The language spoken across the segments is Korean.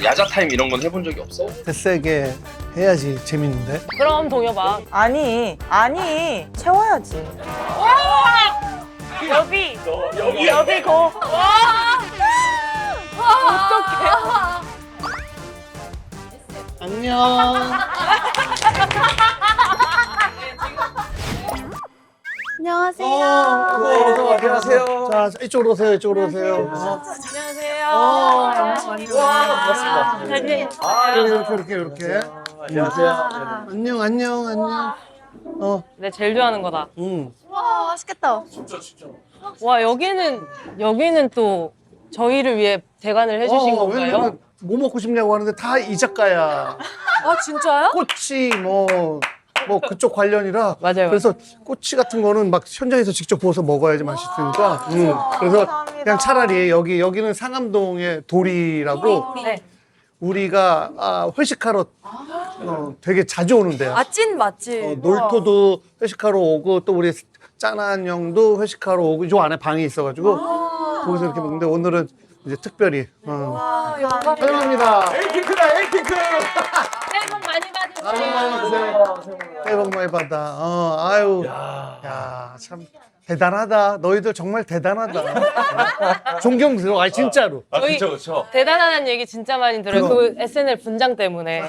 야자 타임 이런 건 해본 적이 없어요? 세게 해야지 재밌는데. 그럼 동엽아. 아니 채워야지. 여비. 여비 고. 어떡해. 안녕. 안녕하세요. 안녕하세요. 자, 이쪽으로 오세요. 이쪽으로 오세요. 안녕하세요. 반갑습니다. 이렇게. 안녕하세요. 안녕. 내 제일 좋아하는 거다. 와, 맛있겠다. 와, 여기는 또 저희를 위해 대관을 해주신 건가요? 왜냐면 뭐 먹고 싶냐고 하는데 다 이 작가야. 아, 진짜요? 꼬치 뭐 그쪽 관련이라. 맞아요. 그래서 꼬치 같은 거는 막 현장에서 직접 구워서 먹어야지 맛있으니까. 그래서 그냥 차라리 여기는 상암동의 도리라고 네. 우리가 회식하러 되게 자주 오는 데야. 찐 맛집. 놀토도 회식하러 오고 또 우리 짠한 형도 회식하러 오고 요 안에 방이 있어가지고 거기서 이렇게 먹는데 오늘은 이제 특별히 환영합니다. 에이핑크다, 에이핑크! 새해 복 많이 받으세요. 새해 복 많이 받아. 아유, 참 대단하다. 너희들 정말 대단하다. 존경스러워. 아니 진짜로. 아, 저희- 그쵸. 대단하다는 얘기 진짜 많이 들어요. 그럼. 그 SNL 분장 때문에.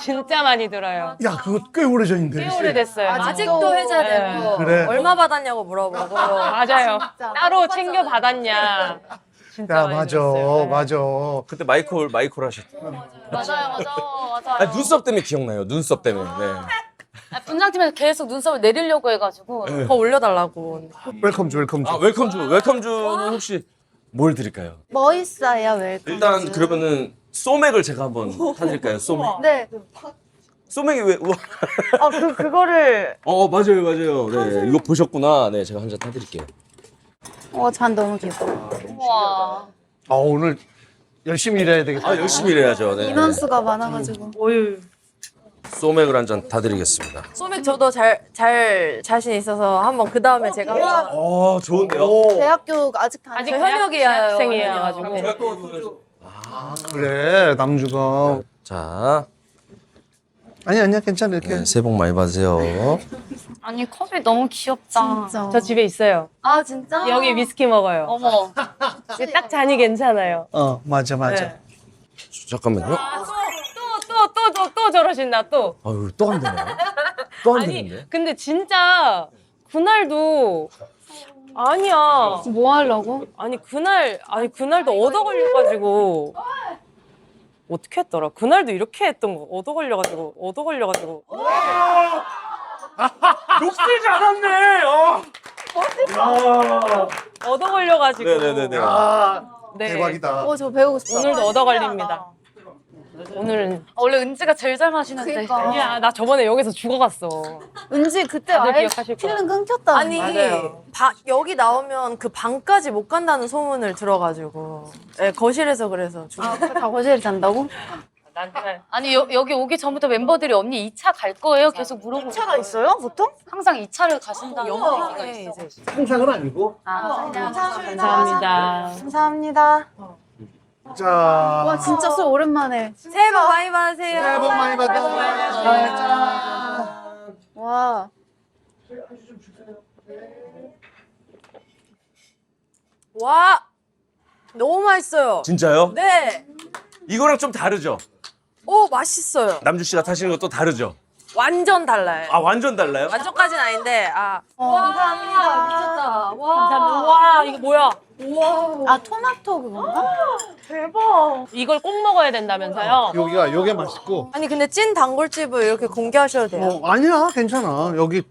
진짜 많이 들어요. 야, 그거 꽤 오래전인데. 꽤 오래됐어요. 아직도 해자되고 그래. 얼마 받았냐고 물어보고. 맞아요. 따로 챙겨 받았냐. 진짜 야, 많이 맞아, 들었어요. 네. 맞아. 그때 마이콜 하셨죠. 맞아요. 아, 눈썹 때문에 기억나요, 눈썹 때문에. 네. 분장팀에서 계속 눈썹을 내리려고 해가지고. 더 올려달라고. 웰컴 주. 아, 웰컴주는 혹시 뭘 드릴까요? 뭐 있어요, 웰컴? 일단 그러면은 소맥을 제가 한번 타드릴까요, 소맥? 네. 소맥이 왜, 우와. 그거를. 맞아요. 네, 이거 보셨구나. 네, 제가 한 잔 타드릴게요. 잔 너무 귀여워. 우와. 오늘 열심히 일해야 되겠다. 아, 열심히 일해야죠. 네. 인원수가 많아가지고. 소맥을 한 잔 타드리겠습니다. 소맥 저도 잘 자신 있어서 한번 그 다음에 제가. 좋은데요? 대학교 아직 다녀. 아직 현역이에요. 대학생이어가지고. 그래, 남주가. 자, 아니야, 괜찮아. 이렇게. 네, 새해 복 많이 받으세요. 아니, 컵이 너무 귀엽다. 진짜. 저 집에 있어요. 아, 진짜? 여기 위스키 먹어요. 어머. 딱 잔이 괜찮아요. 맞아. 네. 잠깐만요. 또 저러신다, 또. 아유, 또 안 되네. 또 안 아니, 되는데? 근데 진짜 그날도 아니야. 뭐 하려고? 그날도 얻어 걸려가지고 어떻게 했더라? 그날도 이렇게 했던 거 얻어 걸려가지고 녹슬지 않았네. 얻어 걸려가지고 네네네네. 네. 대박이다. 저 배우고 싶다. 오늘도 얻어 걸립니다. 오늘은 원래 은지가 제일 잘 마시는데. 그러니까. 야, 나 저번에 여기서 죽어갔어. 은지 그때 다들 아예 기억하실 거야. 필름 끊겼다. 아니, 맞아요. 여기 나오면 그 방까지 못 간다는 소문을 들어가지고. 네, 거실에서 그래서. 다 거실에 잔다고? 나한테 아니 여기 오기 전부터 멤버들이 언니 2차 갈 거예요? 계속 물어보고. 2차가 있어요, 보통? 항상 2차를 가신다는 얘기가 네, 있어. 이제. 상상은 아니고. 감사합니다. 감사합니다. 자. 와 진짜 술 오랜만에. 새해 복 많이 받으세요. 새해 복 많이 받으세요. 와. 와, 너무 맛있어요. 진짜요? 네. 이거랑 좀 다르죠? 오, 맛있어요. 남주 씨가 타시는 것도 다르죠? 완전 달라요. 아, 완전 달라요? 완전까지는 아닌데, 감사합니다. 미쳤다. 와. 감사합니다. 와, 이거 뭐야? 아 토마토 그건가? 이걸 꼭 먹어야 된다면서요? 요게 맛있고. 아니 근데 찐 단골집을 이렇게 공개하셔도 돼요. 아니야, 괜찮아. 여기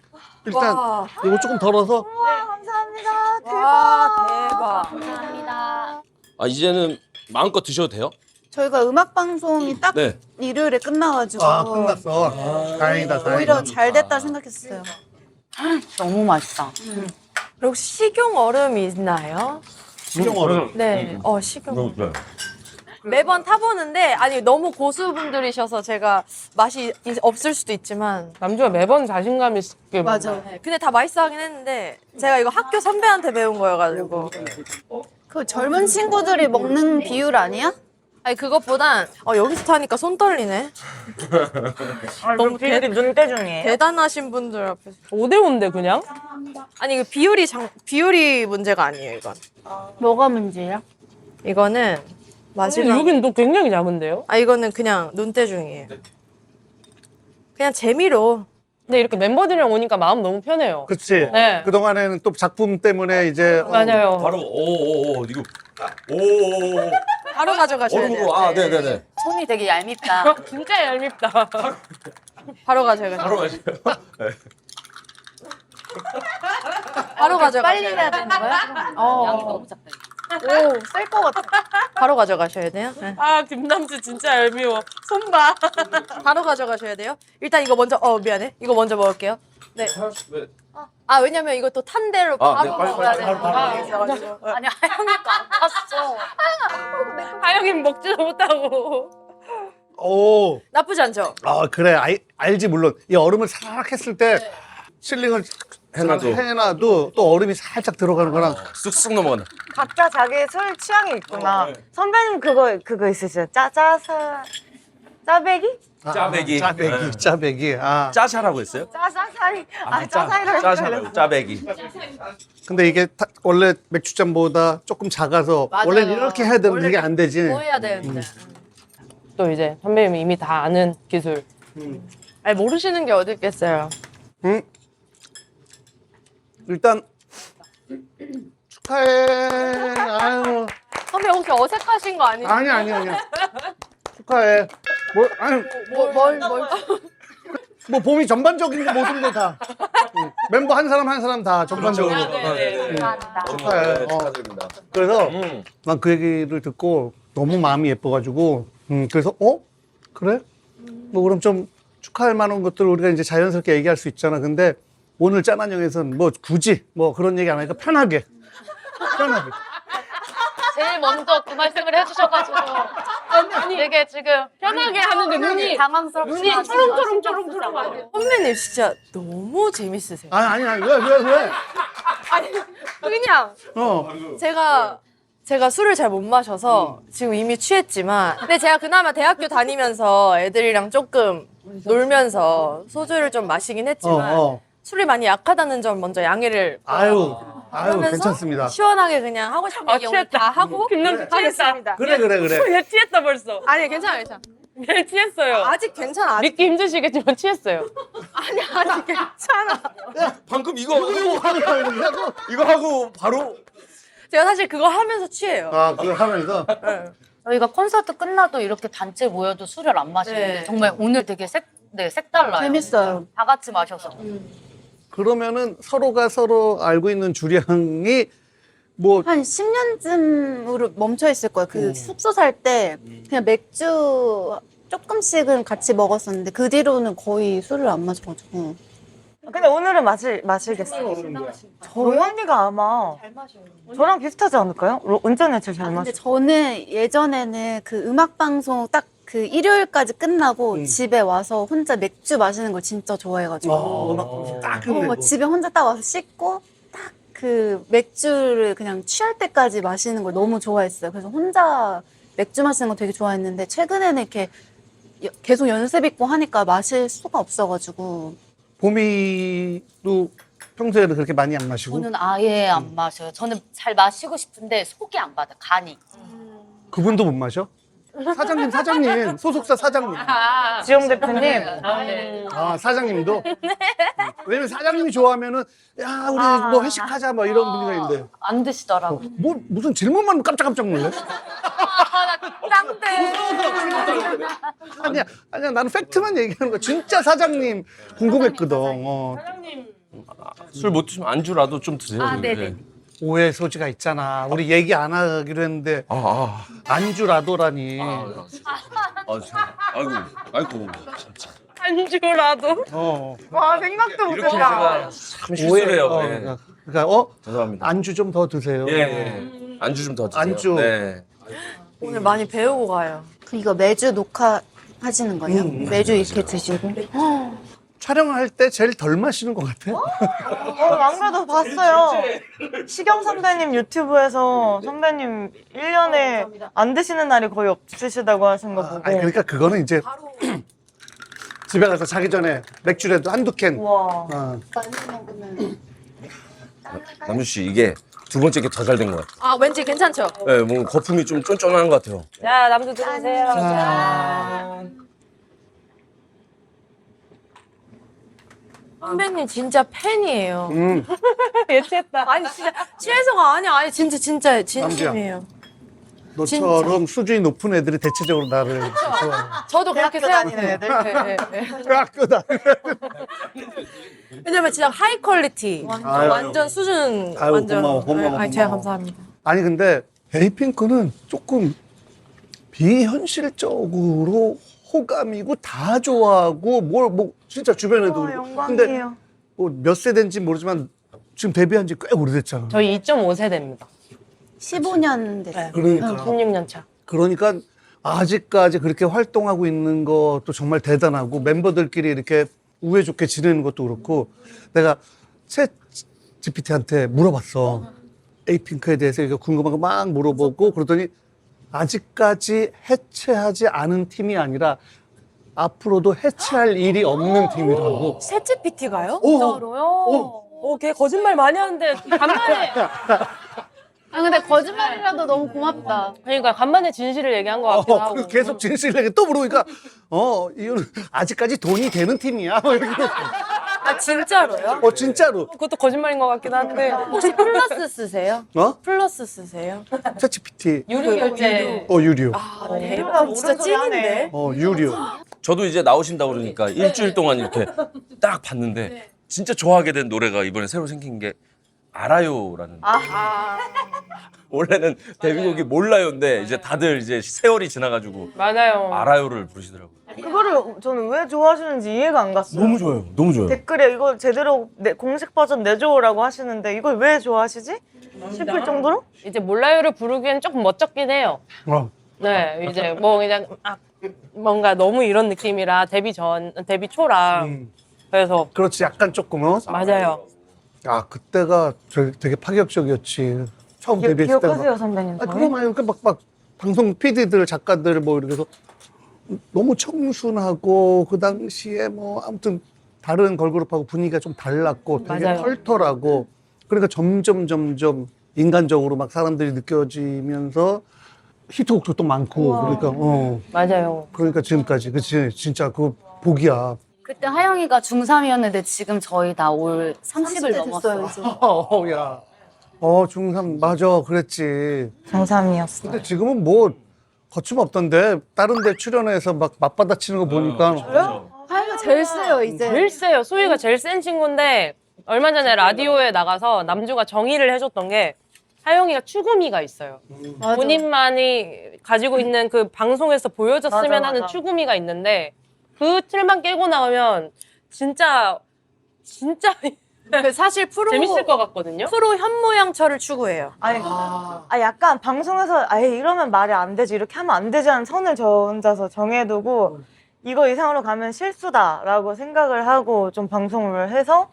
일단 와. 이거 조금 덜어서. 감사합니다. 와, 대박. 감사합니다. 아, 이제는 마음껏 드셔도 돼요? 저희가 음악 방송이 딱 네. 일요일에 끝나가지고 끝났어. 다행이다. 오히려 잘 됐다 생각했어요. 너무 맛있다. 그리고 식용 얼음이 있나요? 식용 얼음. 네. 식용. 매번 타보는데 아니 너무 고수분들이셔서 제가 맛이 없을 수도 있지만 남주가 매번 자신감 있게 맞아. 근데 다 맛있어 하긴 했는데 제가 이거 학교 선배한테 배운 거여가지고 그 젊은 친구들이 먹는 비율 아니야? 아니 그것보단 여기서 타니까 손 떨리네. 너무 비율이 눈대중이에요. 대단하신 분들 앞에서. 5대5인데 그냥? 아니 이거 비율이 문제가 아니에요 이건. 뭐가 문제야? 이거는 근데 마지막. 여긴 또 굉장히 작은데요? 이거는 그냥 눈대중이에요. 그냥 재미로. 근데 이렇게 멤버들이랑 오니까 마음 너무 편해요. 그치. 네. 그동안에는 또 작품 때문에 이제 맞아요. 바로 오오오 이거 오오오 바로 가져가셔야 돼요. 얼굴로 아 네네네 손이 되게 얄밉다. 진짜 얄밉다. 바로 가져가셔야 돼요. 바로 가시요. 바로 가져가셔야 빨리 돼요. 해야 되는 거야? 양이 너무 작다. 오, 셀 것 같아. 바로 가져가셔야 돼요. 네. 아 김남주 진짜 얄미워. 손 봐. 바로 가져가셔야 돼요. 일단 이거 먼저 미안해. 이거 먼저 먹을게요. 네. 왜냐면 이거 또 탄 대로 아, 네, 바로 빨리, 먹어야 빨리, 되는 바로, 바로. 거 있어가지고. 아니 하영이도 안 탔어. 하영이는 먹지도 못하고. 오. 나쁘지 않죠? 그래. 알지 물론. 이 얼음을 사락 했을 때 실링을 해놔도 또 얼음이 살짝 들어가는 거랑 쑥쑥 넘어간다. 각자 자기의 술 취향이 있구나. 선배님 그거 있으시죠? 짜배기? 짜배기. 짜배기. 짜샤라고 했어요? 짜사이. 짜사이라고 짜샤라고 짜배기. 근데 이게 원래 맥주잔보다 조금 작아서 맞아요. 원래는 이렇게 해야 되는데 이게 안 되지. 뭐 해야 되는데. 또 이제 선배님이 이미 다 아는 기술. 아니 모르시는 게 어디 있겠어요. 일단 축하해. 아유. 선배 혹시 어색하신 거 아니죠? 아니야. 축하해. 뭐 봄이 전반적인 거 모든 거 다. 멤버 한 사람 다 전반적으로. 축하해. 축하드립니다. 그래서 난 그 얘기를 듣고 너무 마음이 예뻐가지고 그래서 그래? 뭐 그럼 좀 축하할 만한 것들을 우리가 이제 자연스럽게 얘기할 수 있잖아. 근데 오늘 짠한영에서는 뭐 굳이 뭐 그런 얘기 안 하니까 편하게. 제일 먼저 그 말씀을 해주셔가지고 아니 되게 지금 편하게 하는데 눈이 당황스럽고 눈이 초롱초롱. 선배님 진짜 너무 재밌으세요. 아니 왜? 그냥 제가 술을 잘 못 마셔서 지금 이미 취했지만 근데 제가 그나마 대학교 다니면서 애들이랑 조금 놀면서 소주를 좀 마시긴 했지만 술이 많이 약하다는 점 먼저 양해를 아유 하면서 괜찮습니다. 시원하게 그냥 하고 싶은 얘기 오늘 다 하고 김남주 취했다. 하겠습니다. 그래. 얘 취했다 벌써. 아니 괜찮아. 얘 취했어요. 아직 괜찮아. 아직 믿기 힘드시겠지만 취했어요. 아직 괜찮아. 방금 이거 하고 바로 제가 사실 그거 하면서 취해요. 그걸 하면서 저희가 콘서트 끝나도 이렇게 단체 모여도 술을 안 마시는데 네. 정말 오늘 되게 색달라요. 재밌어요. 다 같이 마셔서. 그러면은 서로가 서로 알고 있는 주량이 뭐 한 10년쯤으로 멈춰 있을 거예요. 그 숙소 살 때 그냥 맥주 조금씩은 같이 먹었었는데 그 뒤로는 거의 술을 안 마셔가지고. 근데 오늘은 마시겠어요. 저희 언니가 아마 저랑 비슷하지 않을까요? 운전을 제일 잘 근데 마셔. 저는 예전에는 그 음악 방송 딱 그 일요일까지 끝나고 집에 와서 혼자 맥주 마시는 걸 진짜 좋아해가지고. 딱 끝내고. 집에 혼자 딱 와서 씻고 딱 그 맥주를 그냥 취할 때까지 마시는 걸 너무 좋아했어요. 그래서 혼자 맥주 마시는 거 되게 좋아했는데 최근에는 이렇게 계속 연습 있고 하니까 마실 수가 없어가지고. 봄이도 평소에는 그렇게 많이 안 마시고 저는 아예 안 마셔요. 저는 잘 마시고 싶은데 속이 안 받아, 간이. 그분도 못 마셔? 사장님 소속사 사장님 지영 대표님. 사장님도 왜냐면 사장님이 좋아하면은 야 우리 뭐 회식하자 뭐 이런 분위기가 있는데 안 드시더라고. 뭐 무슨 질문만 깜짝깜짝 놀래? 아니야 나는 팩트만 얘기하는 거야. 진짜 사장님 궁금했거든. 술 못 드시면 안주라도 좀 드세요. 네네. 오해 소지가 있잖아. 우리 얘기 안 하기로 했는데 안주라도라니. 아이고. 안주라도. 와 생각도 이렇게 못했다. 제가 참 실수해요. 그러니까 죄송합니다. 안주 좀 더 드세요. 예. 안주 좀 더 드세요. 안주. 네. 오늘 많이 배우고 가요. 이거 매주 녹화하시는 거예요? 매주 이렇게 드시고. 촬영할 때 제일 덜 마시는 것 같아. 안 그래도 봤어요. 시경 선배님 유튜브에서 선배님 1년에 안 드시는 날이 거의 없으시다고 하신 거 보고. 아니 그러니까 그거는 이제 집에 가서 자기 전에 맥주라도 한두 캔. 와. 많이 먹으면 남주 씨 이게 두 번째 게 더 잘 된 것 같아요. 아 왠지 괜찮죠? 네, 뭐 거품이 좀 쫀쫀한 것 같아요. 자, 남도 들으세요. 선배님 진짜 팬이에요. 예치했다. 아니 진짜 취해서가 아니야. 아니 진짜 진심이에요. 너처럼 수준이 높은 애들이 대체적으로 나를 좋아해. 저도 그렇게 대학교 생각해요. 다니는 애들? 네. 학교 다니는 왜냐면 진짜 하이 퀄리티. 아유. 완전 수준. 아유, 완전. 고마워. 아니, 제가 감사합니다. 아니 근데 에이핑크는 조금 비현실적으로 호감이고 다 좋아하고 뭐 진짜 주변에도 그렇고. 근데 영광이에요. 뭐 몇 세대인지 모르지만 지금 데뷔한 지 꽤 오래됐잖아. 저희 2.5세대입니다. 15년 됐어요. 그러니까 16년 차. 그러니까 아직까지 그렇게 활동하고 있는 것도 정말 대단하고 멤버들끼리 이렇게 우애 좋게 지내는 것도 그렇고 내가 챗 GPT한테 물어봤어. 에이핑크에 대해서 이거 궁금한 거 막 물어보고 그러더니 아직까지 해체하지 않은 팀이 아니라 앞으로도 해체할 일이 없는 팀이라고. 챗GPT가요? 진짜로요? 걔 거짓말 많이 하는데 간만에 아 근데 거짓말이라도 너무 고맙다. 그러니까 간만에 진실을 얘기한 것 같기도 하고. 그리고 계속 진실 얘기 또 물어보니까 이거는 아직까지 돈이 되는 팀이야. 뭐 이렇게. 아 진짜로요? 진짜로. 그것도 거짓말인 것 같긴 한데. 혹시 플러스 쓰세요? 플러스 쓰세요? 챗 GPT. 유료 결제. 유료. 대박 진짜 찐인데? 유료. 저도 이제 나오신다 그러니까 일주일 동안 이렇게 딱 봤는데 진짜 좋아하게 된 노래가 이번에 새로 생긴 게 알아요라는. 원래는 데뷔곡이 몰라요인데 이제 다들 이제 세월이 지나가지고 맞아요. 알아요를 부르시더라고요. 그거를 저는 왜 좋아하시는지 이해가 안 갔어요. 너무 좋아요. 너무 좋아요. 댓글에 이거 제대로 공식 버전 내줘라고 하시는데 이걸 왜 좋아하시지? 싶을 정도로? 이제 몰라요를 부르기엔 조금 멋쩍긴 해요. 어. 네, 이제 뭐 그냥 뭔가 너무 이런 느낌이라 데뷔 초랑 그래서 그렇지. 약간 조금은. 맞아요. 그때가 되게 파격적이었지. 처음 데뷔했을 때가. 기억하세요 선배님? 그럼 아니 막 방송 PD들 작가들 뭐 이렇게 해서 너무 청순하고 그 당시에 뭐 아무튼 다른 걸그룹하고 분위기가 좀 달랐고 되게 맞아요. 털털하고 그러니까 점점 인간적으로 막 사람들이 느껴지면서 히트곡도 또 많고 그러니까 맞아요. 그러니까 지금까지 그치 진짜 그 복이야. 그때 하영이가 중3이었는데 지금 저희 다 올 30을 넘었어요. 이제. 야. 중3 맞아 그랬지. 중3이었어요. 근데 지금은 뭐 거침없던데 다른 데 출연해서 막 맞받아치는 거 보니까 하영이가 제일 세요 이제. 제일 세요. 소희가 제일 센 친구인데 얼마 전에 라디오에 나가서 남주가 정의를 해줬던 게 하영이가 추구미가 있어요. 맞아. 본인만이 가지고 있는 그 방송에서 보여줬으면 맞아. 하는 추구미가 있는데 그 틀만 깨고 나오면 진짜 그 사실 재밌을 것 같거든요. 프로 현모양처를 추구해요. 아니, 약간 방송에서 아예 이러면 말이 안 되지 이렇게 하면 안 되지 하는 선을 저 혼자서 정해두고 이거 이상으로 가면 실수다라고 생각을 하고 좀 방송을 해서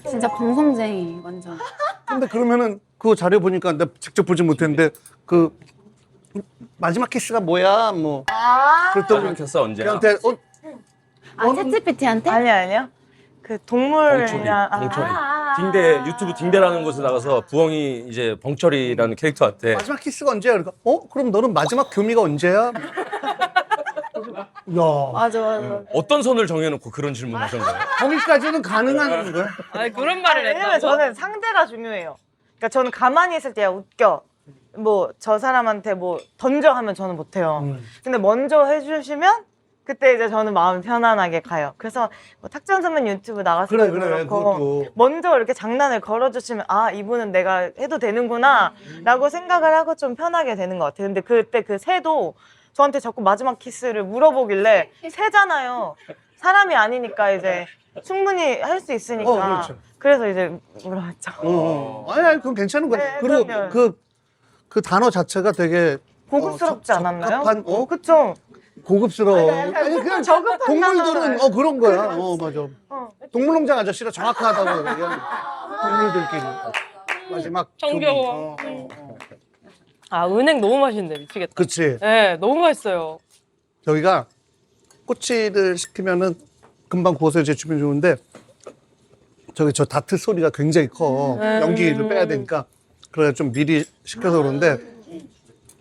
진짜 방송쟁이 완전. 근데 그러면은 그 자료 보니까 내가 직접 보지 못했는데 그 마지막 키스가 뭐야 뭐 그랬더니 켰어 언제? 걔한테 챗GPT한테? 아니요 그 동물이랑 봉철이. 딩대 유튜브 딩대라는 곳에 나가서 부엉이 이제 봉철이라는 캐릭터한테 마지막 키스가 언제야? 그러니까 그럼 너는 마지막 교미가 언제야? 야 맞아. 어떤 선을 정해놓고 그런 질문을 하신 거예요? 거기까지는 가능한 거야? 아니 그런 말을 왜냐면 했다고? 저는 상대가 중요해요. 그러니까 저는 가만히 있을 때야 웃겨. 뭐 저 사람한테 뭐 던져 하면 저는 못해요. 근데 먼저 해주시면 그때 이제 저는 마음이 편안하게 가요. 그래서 뭐 탁재현 선배님 유튜브 나갔을 때도 그래 그렇고 그것도 먼저 이렇게 장난을 걸어주시면 이분은 내가 해도 되는구나 라고 생각을 하고 좀 편하게 되는 것 같아요. 근데 그때 그 새도 저한테 자꾸 마지막 키스를 물어보길래 새잖아요. 사람이 아니니까 이제 충분히 할 수 있으니까 그렇죠. 그래서 이제 물어봤죠. 아니 그건 괜찮은 거야. 네, 그리고 그럼요. 그 단어 자체가 되게 고급스럽지 않았나요? 적합한 그쵸? 고급스러워. 아니 그냥 저급한 동물들은 단어를. 그런 거야. 맞아. 동물농장 아저씨라 정확하다고 그냥 동물들끼리 마지막 정겨워. 조미. 아 은행 너무 맛있는데 미치겠다. 그치. 네, 너무 맛있어요. 저희가 꼬치를 시키면은 금방 구워서 이제 주면 좋은데 저기 저 다트 소리가 굉장히 커. 연기를 빼야 되니까 그래 좀 미리 시켜서 그런데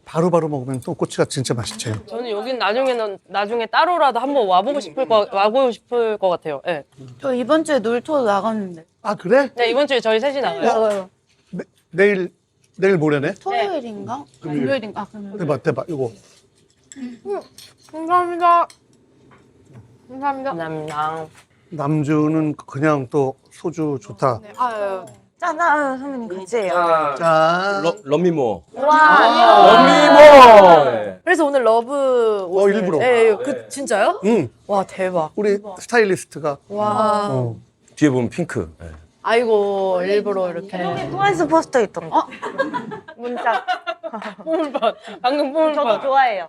바로바로 먹으면 또 꼬치가 진짜 맛있죠. 저는 여긴 나중에 따로라도 한번 와보고 싶을 것 같아요. 네. 저 이번 주에 놀토 나갔는데. 아 그래? 네, 이번 주에 저희 셋이 나가요. 나가요. 내일 모레네? 토요일인가? 금요일인가? 아, 금요일. 대박 이거. 감사합니다. 감사합니다. 감사합니다. 남주는 그냥 또 소주 좋다. 아유. 짠, 아유, 선배님 같이 해요. 자, 럼미모. 와. 럼미모. 그래서 오늘 러브 옷을 일부러. 예, 진짜요? 응. 와 대박. 우리 스타일리스트가 와. 뒤에 보면 핑크. 네. 아이고 일부러 이렇게. 트와이스 포스터 있던 거. 문짝. 뽀물밭. 방금 저도 뽀물밭. 좋아해요.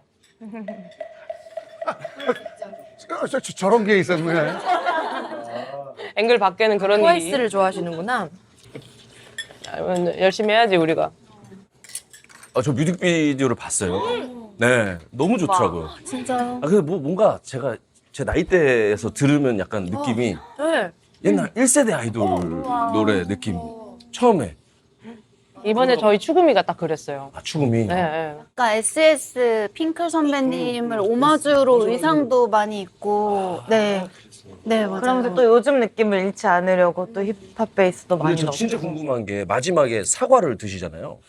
저런 게 있었네. 앵글 밖에는 그런 일이. 트와이스를 좋아하시는구나. 열심히 해야지 우리가. 저 뮤직비디오를 봤어요. 네, 너무 좋더라고요. 진짜요? 근데 뭔가 제가 제 나이대에서 들으면 약간 느낌이 네. 옛날 1세대 아이돌 노래 느낌. 처음에. 이번에 저희 추구미가 딱 그랬어요. 추구미. 네, 네. 아까 SS 핑클 선배님을 오마주로 의상도 많이 입고. 네. 네, 맞아요. 그러면서 또 요즘 느낌을 잃지 않으려고 또 힙합 베이스도 근데 많이 저 넣고. 진짜 궁금한 게 마지막에 사과를 드시잖아요.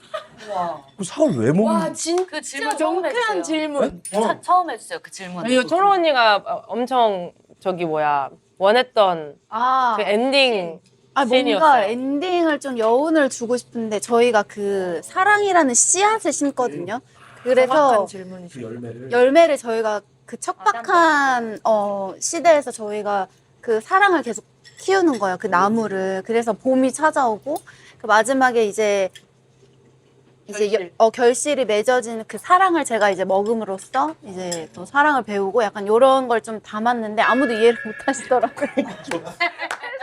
그 사과를 왜 먹는 그 질문 정확한 질문. 처음 했어요 그 질문. 이거 초로 언니가 엄청 원했던 아, 그 엔딩 뭔가 씬이었어요. 엔딩을 좀 여운을 주고 싶은데 저희가 그 사랑이라는 씨앗을 심거든요. 그래서 정확한 질문이죠. 열매를 저희가 그 척박한 시대에서 저희가 그 사랑을 계속 키우는 거예요. 그 나무를. 그래서 봄이 찾아오고 그 마지막에 이제 결실이 맺어지는 그 사랑을 제가 이제 먹음으로써 이제 또 사랑을 배우고 약간 이런 걸 좀 담았는데 아무도 이해를 못 하시더라고요.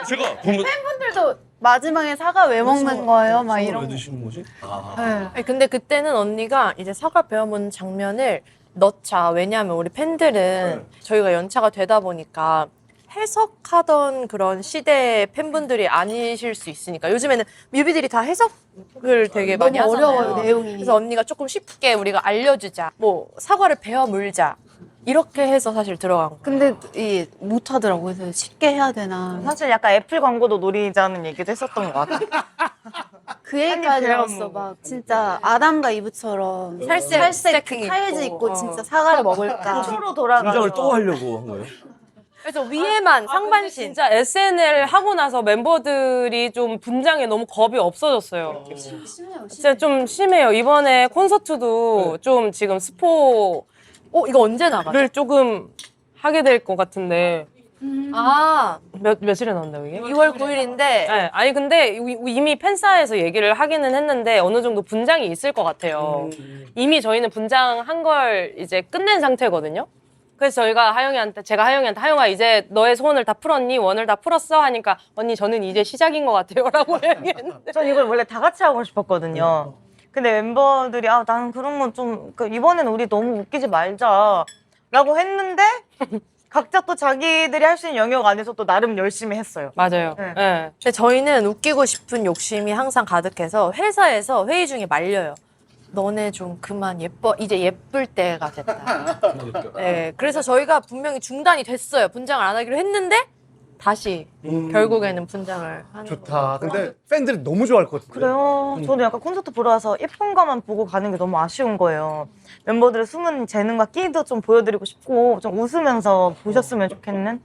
제가 보면 팬분들도 마지막에 사과 왜 먹는 거예요? 막 이런 거. 드시는 거지? 네. 아니, 근데 그때는 언니가 이제 사과 베어문 장면을 넣자. 왜냐하면 우리 팬들은 저희가 연차가 되다 보니까 해석하던 그런 시대 팬분들이 아니실 수 있으니까 요즘에는 뮤비들이 다 해석을 되게 많이 너무 하잖아요. 어려워요, 내용이. 그래서 언니가 조금 쉽게 우리가 알려주자. 뭐 사과를 베어 물자. 이렇게 해서 사실 들어간 거예요. 근데 못 하더라고요. 그래서 쉽게 해야 되나. 사실 약간 애플 광고도 노리자는 얘기도 했었던 것 같아요. 그 얘기까지 배워 나왔어. 막 진짜 아담과 이브처럼 살색 그 타이즈 입고 진짜 사과를 먹을까. 초로 돌아가서. 분장을 또 하려고 한 거예요? 그래서 위에만 상반신. 진짜 SNL 하고 나서 member들이 좀 분장에 너무 겁이 없어졌어요. 심해요. 진짜 좀 심해요. 이번에 콘서트도 좀 지금 스포를 이거 언제 나가죠? 조금 하게 될 것 같은데 아, 며칠에 나온다고 이게? 2월 9일인데 네, 아니 근데 이미 팬사에서 얘기를 하기는 했는데 어느 정도 분장이 있을 것 같아요. 이미 저희는 분장한 걸 이제 끝낸 상태거든요. 그래서 제가 하영이한테 하영아 이제 너의 소원을 다 풀었니? 원을 다 풀었어? 하니까 언니 저는 이제 시작인 것 같아요 라고 얘기했는데 전 이걸 원래 다 같이 하고 싶었거든요. 근데 멤버들이 나는 그런 건 좀 이번엔 우리 너무 웃기지 말자 라고 했는데 각자 또 자기들이 할 수 있는 영역 안에서 또 나름 열심히 했어요. 맞아요. 네. 네. 근데 저희는 웃기고 싶은 욕심이 항상 가득해서 회사에서 회의 중에 말려요. 너네 좀 그만 이제 예쁠 때가 됐다. 네, 그래서 저희가 분명히 중단이 됐어요. 분장을 안 하기로 했는데 다시 결국에는 분장을 하는 좋다. 근데 팬들이 너무 좋아할 것 같아요. 그래요. 저도 약간 콘서트 보러 와서 예쁜 거만 보고 가는 게 너무 아쉬운 거예요. 멤버들의 숨은 재능과 끼도 좀 보여드리고 싶고 좀 웃으면서 보셨으면 좋겠는.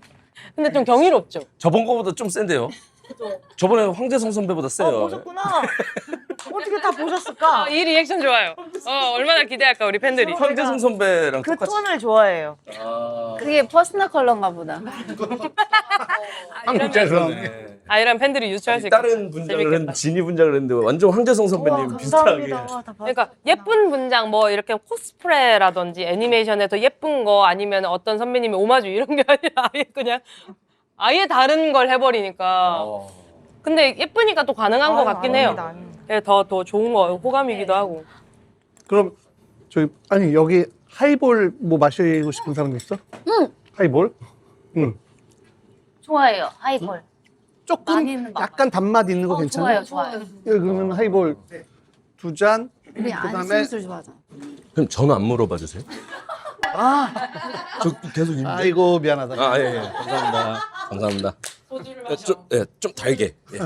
근데 좀 경이롭죠. 저번 거보다 좀 센데요. 저번에 황재성 선배보다 세요. 보셨구나. 어떻게 다 보셨을까? 이 리액션 좋아요. 얼마나 기대할까 우리 팬들이. 황재성 선배랑 그 똑같이. 톤을 좋아해요. 그게 퍼스널 컬러인가 보다. 한국에서. 이런 팬들이 유추할 수 있겠다. 다른 분장을 재밌겠다. 했는데 진이 분장을 했는데 완전 황재성 선배님 비슷하게. 그러니까 예쁜 분장 뭐 이렇게 코스프레라든지 애니메이션에 더 예쁜 거 아니면 어떤 선배님이 오마주 이런 게 아니라 아예 그냥 아예 다른 걸 해버리니까. 근데 예쁘니까 또 가능한 것 같긴 해요. 네, 더 좋은 거 호감이기도 하고. 그럼 저기 아니 여기 하이볼 뭐 마시고 싶은 사람 있어? 응. 하이볼? 응. 좋아해요. 하이볼. 조금 많이 있는 거. 약간 단맛 있는 거 괜찮아? 좋아요. 그러면 하이볼 2잔. 우리 안심술 좋아하잖아. 그럼 저는 안 물어봐 주세요. 저 계속 입. 아이고 미안하다. 예. 감사합니다. 감사합니다. 좀 달게. 예.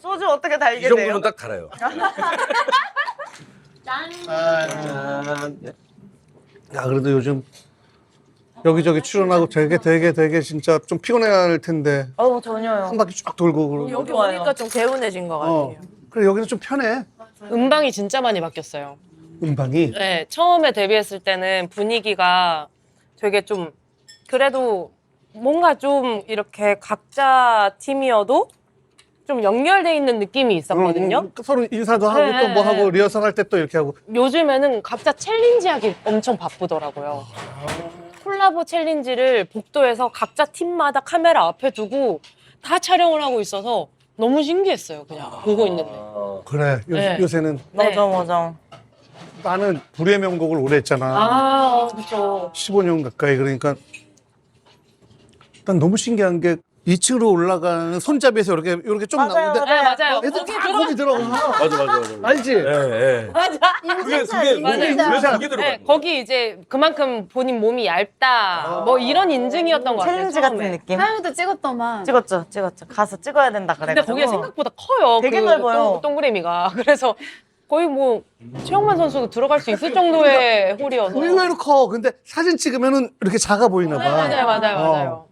소주 어떻게 이 달게 정도는 돼요? 딱 달아요. 야 그래도 요즘 여기저기 출연하고 되게 진짜 좀 피곤해할 텐데 전혀요. 한 바퀴 쭉 돌고 그러고. 여기 좋아요. 오니까 좀 개운해진 것 같아요. 그래 여기는 좀 편해. 음방이 진짜 많이 바뀌었어요. 음방이. 네, 처음에 데뷔했을 때는 분위기가 되게 좀 그래도 뭔가 좀 이렇게 각자 팀이어도 좀 연결돼 있는 느낌이 있었거든요. 서로 인사도 하고 네, 또 뭐 네. 하고 리허설 할 때 또 이렇게 하고. 요즘에는 각자 챌린지하기 엄청 바쁘더라고요. 콜라보 챌린지를 복도에서 각자 팀마다 카메라 앞에 두고 다 촬영을 하고 있어서 너무 신기했어요. 그냥 보고 있는데. 그래 네. 요새는 맞아. 나는 불의 명곡을 오래 했잖아. 그렇죠. 15년 가까이. 그러니까 난 너무 신기한 게 2층으로 올라가는 손잡이에서 이렇게 좀 맞아요. 나오는데 네, 맞아요. 애들 다 거기 들어가. 맞아. 알지? 예. 그게 들어가요. 네, 거기 이제 그만큼 본인 몸이 얇다 뭐 이런 인증이었던 것 같아요. 챌린지 같은 처음에. 느낌? 하영이도 찍었더만. 찍었죠. 가서 찍어야 된다 근데 그래가지고. 거기가 생각보다 커요. 되게 그 넓어요. 동그라미가. 그래서 거의 뭐 최영만 선수도 들어갈 수 있을 정도의 홀이어서. 의외로 커. 근데 사진 찍으면은 이렇게 작아 보이나 봐. 네, 맞아요.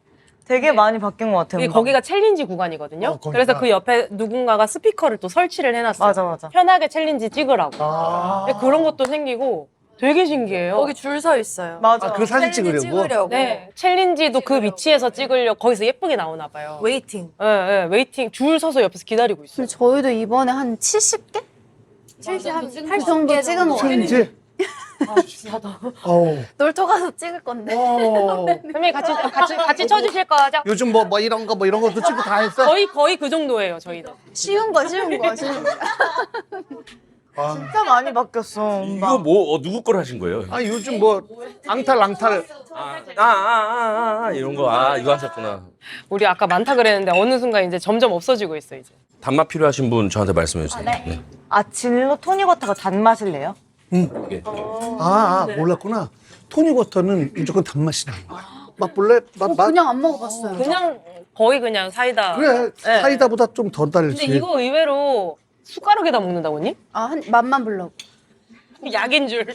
되게 많이 바뀐 것 같아요. 이게 거기가 챌린지 구간이거든요. 거기가. 그래서 그 옆에 누군가가 스피커를 또 설치를 해놨어요. 맞아. 편하게 챌린지 찍으라고. 근데 그런 것도 생기고 되게 신기해요. 거기 줄 서 있어요. 맞아. 그 사진 챌린지 찍으려고? 네, 챌린지도 그 위치에서 찍으려고 거기서 예쁘게 나오나 봐요. 웨이팅. 네, 웨이팅 줄 서서 옆에서 기다리고 있어요. 근데 저희도 이번에 한 70개? 70개 정도 찍은 거 같아요. 챌린지? 어우. 놀토 가서 찍을 건데. 선배님 같이 쳐주실 거죠? 요즘 뭐 이런 것도 찍고 다 했어? 거의 그 정도예요, 저희도. 쉬운 거. 진짜 많이 바뀌었어. 이거 뭐 누구 걸 하신 거예요? 아 요즘 뭐 앙탈 이런 거 이거 하셨구나. 우리 아까 많다 그랬는데 어느 순간 이제 점점 없어지고 있어 이제. 단맛 필요하신 분 저한테 말씀해 주세요. 네. 진로 토닉워터가 단맛일래요? 이게. 몰랐구나. 토닉워터는 무조건 단맛이 나는 거야. 맛볼래? 맛. 그냥 안 먹어봤어요. 그냥 거의 그냥 사이다. 그래 네. 사이다보다 좀 더 달지. 근데 이거 의외로 숟가락에다 먹는다고니? 한 맛만 보려고. 약인 줄.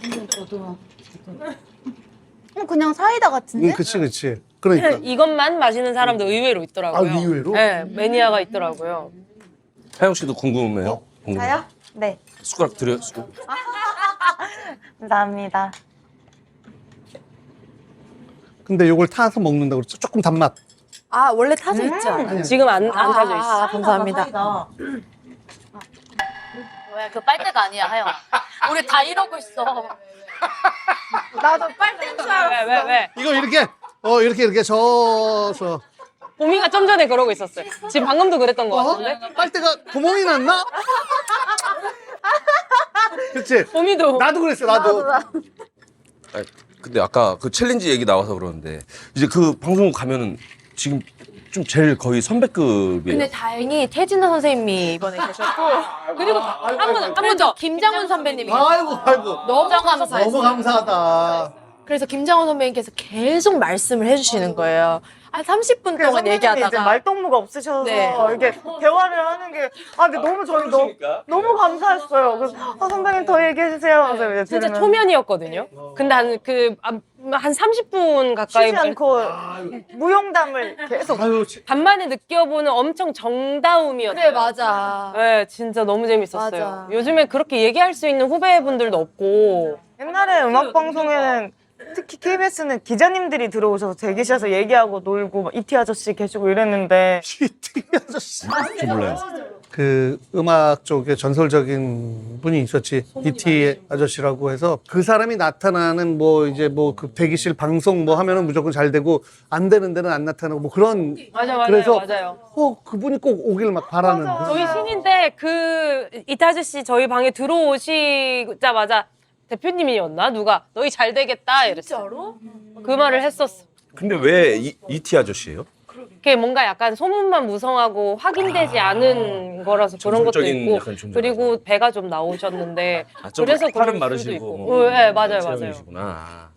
근데 저도. 그냥 사이다 같은데? 그치. 그러니까. 이것만 마시는 사람도 의외로 있더라고요. 의외로? 네, 매니아가 있더라고요. 하영 씨도 궁금해요? 궁금해요? 저요? 네. 숟가락 드려요. 감사합니다. 근데 요걸 타서 먹는다고 그랬죠? 조금 단맛. 원래 타져 있죠. 지금 안 타져 있어. 감사합니다. 왜 그 빨대가 아니야, 하영아. 우리 다 이러고 있어. 나도 빨대인 줄 알았어. 왜? 이거 이렇게 저서. 보미가 좀 전에 그러고 있었어요. 지금 방금도 그랬던 것 같은데? 빨대가 구멍이 났나? 그치? 보미도. 나도 그랬어, 나도. 근데 아까 그 챌린지 얘기 나와서 그러는데 이제 그 방송국 가면은 지금 좀 제일 거의 선배급이에요. 근데 다행히 태진아 선생님이 이번에 계셨고 그리고 한 번 더. 김장훈 선배님이 아이고. 너무 감사했어요. 너무 감사하다. 그래서 김장훈 선배님께서 계속 말씀을 해주시는 거예요. 한 30분 동안 이제 얘기하다가 말동무가 없으셔서 네. 이렇게 대화를 하는 게 근데 너무 저희 너무 감사했어요. 그래서 선배님 더 얘기해 주세요. 그래서 이제 진짜 들으면 초면이었거든요. 근데 한 30분 가까이 쉬지 않고 무용담을 계속 간만에 느껴보는 엄청 정다움이었어요. 그래 맞아. 네, 진짜 너무 재밌었어요. 맞아. 요즘에 그렇게 얘기할 수 있는 후배분들도 없고. 옛날에 음악 방송에는 특히 KBS는 기자님들이 들어오셔서 대기실에서 얘기하고 놀고 막 이티 아저씨 계시고 이랬는데 이티 아저씨. 저 몰라요. 그 음악 쪽에 전설적인 분이 있었지. 이티 아저씨라고 해서 그 사람이 나타나는 뭐 이제 뭐 그 대기실 방송 뭐 하면은 무조건 잘 되고 안 되는 데는 안 나타나고 뭐 그런. 맞아요. 그래서 맞아요. 그분이 꼭 오길 막 바라는. 저희 신인데 이태 아저씨 저희 방에 들어오시자마자 대표님이었나? 누가 너희 잘 되겠다 이랬어. 진짜로? 그 말을 했었어. 근데 왜 이티 아저씨예요? 그게 뭔가 약간 소문만 무성하고 확인되지 않은 거라서 그런 것도 전설적인 있고 약간 존재라서. 그리고 배가 좀 나오셨는데 좀 그래서 팔은 그럴 수도 마르시고. 있고. 네, 맞아요, 맞아요. 체형이시구나.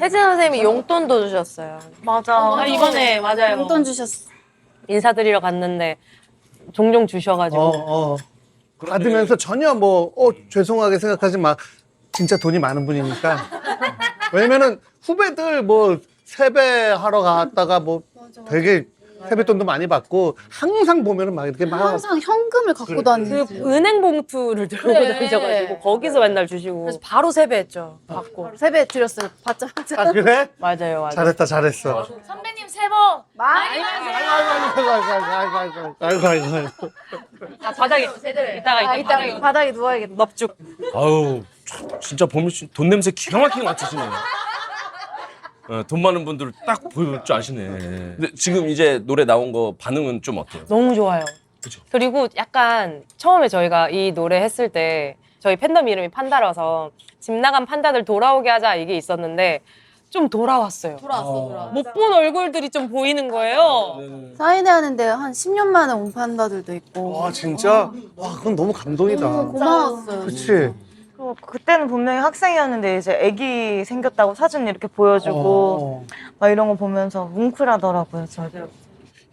혜진 선생님이 용돈도 주셨어요. 맞아. 아, 이번에 맞아요. 용돈 주셨어. 인사드리러 갔는데 종종 주셔가지고 받으면서 전혀 뭐 죄송하게 생각하지 마. 진짜 돈이 많은 분이니까. 왜냐면은 후배들 뭐 세배하러 갔다가 뭐 되게 세뱃돈도 많이 받고 항상 보면은 막 이렇게 막 항상 현금을 갖고 다니지. 그 은행 봉투를 들고 다니셔가지고 거기서 맨날 주시고 그래서 바로 세배했죠. 받고. 세배 드렸어요. 받자마자. 아 그래? 맞아요, 맞아요. 잘했다 잘했어. 선배님 새해 복 많이 아이고. 아, 바닥에 이따가 바닥에 누워야겠다. 넙죽. 아유, 진짜 보미 씨 돈 냄새 기가 막히게 맡으시네. 돈 많은 분들 딱 보일 줄 아시네. 근데 지금 이제 노래 나온 거 반응은 좀 어때요? 너무 좋아요. 그죠? 그리고 약간 처음에 저희가 이 노래 했을 때 저희 팬덤 이름이 판다라서 집 나간 판다들 돌아오게 하자 이게 있었는데 좀 돌아왔어요. 돌아왔어. 못 본 얼굴들이 좀 보이는 거예요. 사인회 하는데 한 10년 만에 온 판다들도 있고. 와 진짜 와 그건 너무 감동이다. 너무 고마웠어요. 그렇지. 그리고 그때는 분명히 학생이었는데 이제 아기 생겼다고 사진 이렇게 보여주고 막 이런 거 보면서 뭉클하더라고요. 저도.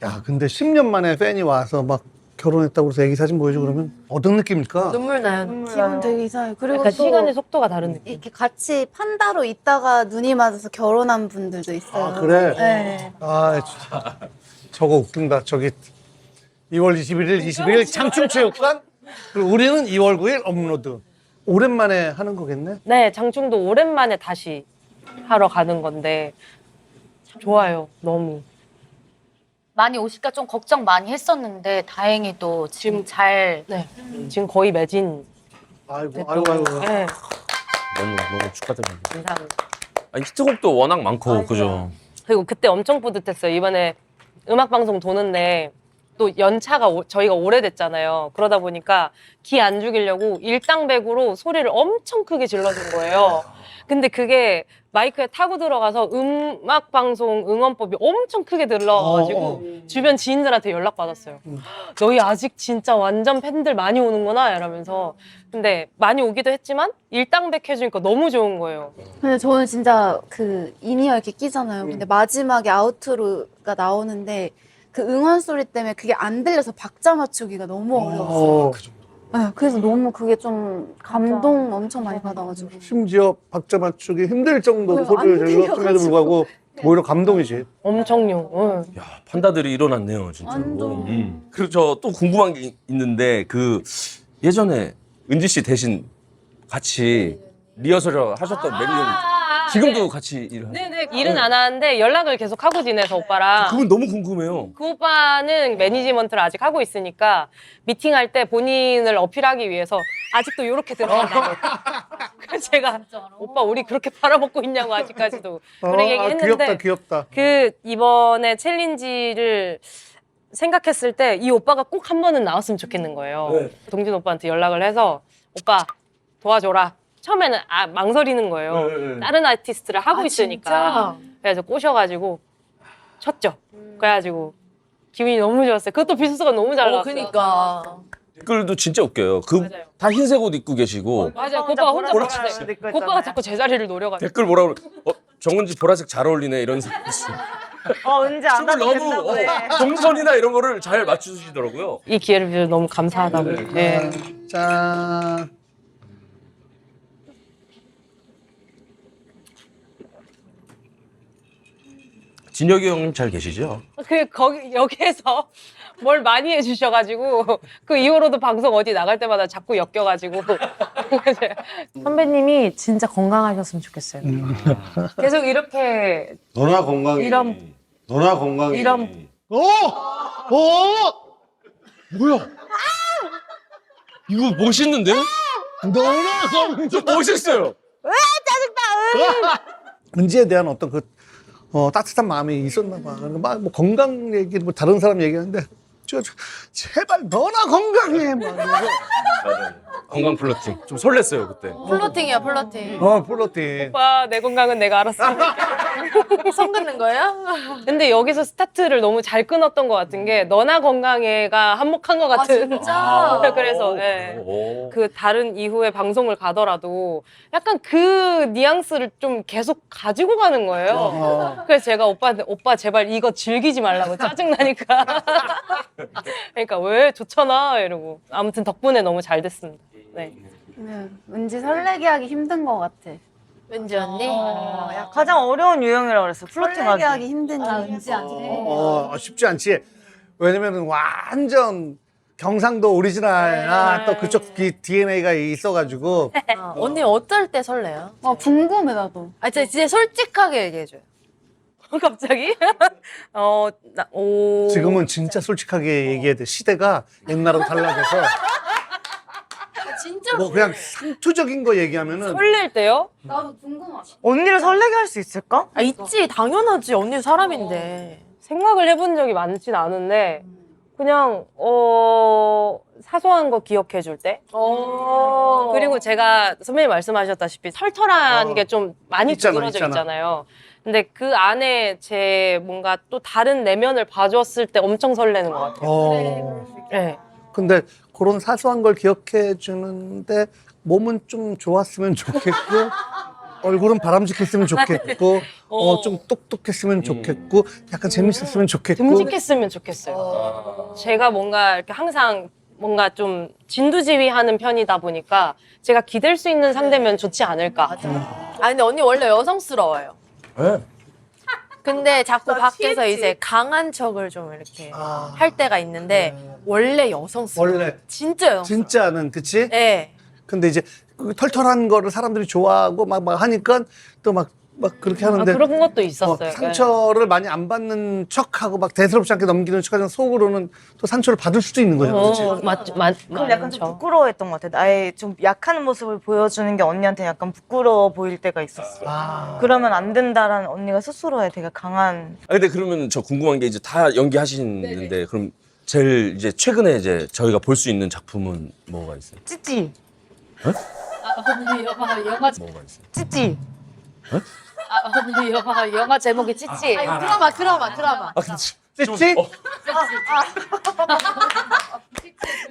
야 근데 10년 만에 팬이 와서 막 결혼했다고 해서 애기 사진 보여주고 그러면 어떤 느낌일까? 눈물 나요. 기분 되게 이상해. 그리고 약간 또 시간의 속도가 다른 느낌. 이렇게 같이 판다로 있다가 눈이 맞아서 결혼한 분들도 있어요. 아 그래? 네. 아 진짜 저거 웃긴다. 저기 2월 21일, 22일 장충체육관 그리고 우리는 2월 9일 업로드. 오랜만에 하는 거겠네? 네, 장충도 오랜만에 다시 하러 가는 건데 참 좋아요. 너무. 많이 오실까 좀 걱정 많이 했었는데 다행히도 지금 잘 네. 지금 거의 매진. 아이고. 네, 너무 축하드립니다. 감사합니다. 아니, 히트곡도 워낙 많고, 그죠? 그리고 그때 엄청 뿌듯했어요. 이번에 음악 방송 도는데 또 연차가 저희가 오래됐잖아요. 그러다 보니까 기 안 죽이려고 일당백으로 소리를 엄청 크게 질러준 거예요. 근데 그게 마이크에 타고 들어가서 음악 방송 응원법이 엄청 크게 들러가지고 주변 지인들한테 연락 받았어요. 너희 아직 진짜 완전 팬들 많이 오는구나 이러면서. 근데 많이 오기도 했지만 일당백 해주니까 너무 좋은 거예요. 근데 저는 진짜 그 인이어 이렇게 끼잖아요. 근데 마지막에 아우트로가 나오는데 그 응원 소리 때문에 그게 안 들려서 박자 맞추기가 너무 어려웠어요. 네, 그래서 너무 그게 좀 감동 엄청 많이 받아가지고. 심지어 박자 맞추기 힘들 정도로 안 소리를 질렀음에도 들려가지고. 불구하고 오히려 감동이지. 엄청요. 응. 야, 판다들이 일어났네요, 진짜로. 완전. 그리고 저 또 궁금한 게 있는데, 그 예전에 은지 씨 대신 같이 리허설을 하셨던 매니저 지금도 같이 일을 하세요? 네네. 일은 안 하는데 연락을 계속 하고 지내서 오빠랑. 그건 너무 궁금해요. 그 오빠는 매니지먼트를 아직 하고 있으니까 미팅할 때 본인을 어필하기 위해서 아직도 이렇게 들어간다고. 그래서 제가 오빠 우리 그렇게 팔아먹고 있냐고 아직까지도 그런 얘기 했는데 귀엽다. 그 이번에 챌린지를 생각했을 때 이 오빠가 꼭 한 번은 나왔으면 좋겠는 거예요. 동진 오빠한테 연락을 해서 오빠 도와줘라. 처음에는 망설이는 거예요. 다른 아티스트를 하고 있으니까. 그래서 꼬셔가지고 쳤죠. 그래가지고 기분이 너무 좋았어요. 그것도 비수가 너무 잘 나왔어요. 그니까. 댓글도 진짜 웃겨요. 그 맞아요. 다 흰색 옷 입고 계시고 맞아요. 그 오빠가 혼자 보라색 보라색. 입고 그 오빠가 있잖아요. 자꾸 제 자리를 노려가지고. 댓글 뭐라 그래? 정은지 보라색 잘 어울리네 이런 사람 있어. 은지 안 춤을 하도 너무 된다고 해. 동선이나 이런 거를 잘 맞추시더라고요. 이 기회를 빌어 너무 감사하다고. 네. 짠. 진혁이 형님 잘 계시죠? 거기 여기에서 뭘 많이 해주셔가지고 그 이후로도 방송 어디 나갈 때마다 자꾸 엮여가지고 선배님이 진짜 건강하셨으면 좋겠어요. 계속 이렇게 너나 건강해. 이런- 너나 건강해. 이런- 오! 오! 뭐야? 이거 멋있는데? 너나 좀 멋있어요. 은지에 대한 어떤 그 따뜻한 마음이 있었나 봐. 막 뭐 건강 얘기를 뭐 다른 사람 얘기하는데 제발 너나 건강해. 막 이러면서. 건강 플러팅. 좀 설렜어요 그때. 플러팅이야, 플러팅. 플러팅. 오빠 내 건강은 내가 알았어. 손 긋는 거예요? 근데 여기서 스타트를 너무 잘 끊었던 것 같은 게 너나 건강해가 한몫한 것 같은. 진짜? 그래서 예. 오. 그 다른 이후에 방송을 가더라도 약간 그 뉘앙스를 좀 계속 가지고 가는 거예요. 그래서 제가 오빠한테 오빠 제발 이거 즐기지 말라고 짜증나니까. 그러니까 왜 좋잖아 이러고 아무튼 덕분에 너무 잘 됐습니다. 네. 네, 왠지 설레게 하기 힘든 것 같아. 왠지 언니? 가장 어려운 유형이라고 그랬어. 플러팅 설레게 하기. 하기 힘든 왠지 않지. 쉽지 않지. 왜냐면은 완전 경상도 오리지널 또 그쪽 DNA가 있어가지고 언니 어떨 때 설레요? 궁금해 나도. 아, 진짜 솔직하게 얘기해줘요. 갑자기? 지금은 진짜 솔직하게 얘기해야 돼. 시대가 옛날하고 달라져서 진짜? 뭐 그냥 상투적인 거 얘기하면은 설렐 때요? 나도 궁금하다. 언니를 설레게 할 수 있을까? 아, 있지. 당연하지. 언니 사람인데. 생각을 해본 적이 많진 않은데 그냥 사소한 거 기억해 줄 때. 그리고 제가 선배님 말씀하셨다시피 털털한 게 좀 많이 두드러져 있잖아요. 근데 그 안에 제 뭔가 또 다른 내면을 봐줬을 때 엄청 설레는 것 같아요. 네. 근데 그런 사소한 걸 기억해 주는데 몸은 좀 좋았으면 좋겠고 얼굴은 바람직했으면 좋겠고 좀 똑똑했으면 좋겠고 약간 재밌었으면 좋겠고 듬직했으면 좋겠어요. 제가 뭔가 이렇게 항상 뭔가 좀 진두지휘하는 편이다 보니까 제가 기댈 수 있는 상대면 좋지 않을까. 아, 근데 언니 원래 여성스러워요. 네. 근데 자꾸 밖에서 이제 강한 척을 좀 이렇게 할 때가 있는데 원래 여성스러워. 원래 진짜 여성스러워. 진짜는 그치? 네. 근데 이제 그 털털한 거를 사람들이 좋아하고 막 하니까 또 막 그렇게 하는데 그런 것도 있었어요. 상처를 많이 안 받는 척하고 막 대수롭지 않게 넘기는 척하지만 속으로는 또 상처를 받을 수도 있는 거죠. 그렇지? 그럼 약간 좀 부끄러워했던 것 같아. 나의 좀 약한 모습을 보여주는 게 언니한테 약간 부끄러워 보일 때가 있었어. 그러면 안 된다라는 언니가 스스로의 되게 강한. 근데 그러면 저 궁금한 게 이제 다 연기하시는데 그럼 제일 이제 최근에 이제 저희가 볼 수 있는 작품은 뭐가 있어요? 찌찌. 영화 뭐가 있어요? 찌찌. 영화 제목이 찌찌. 드라마. 찌찌?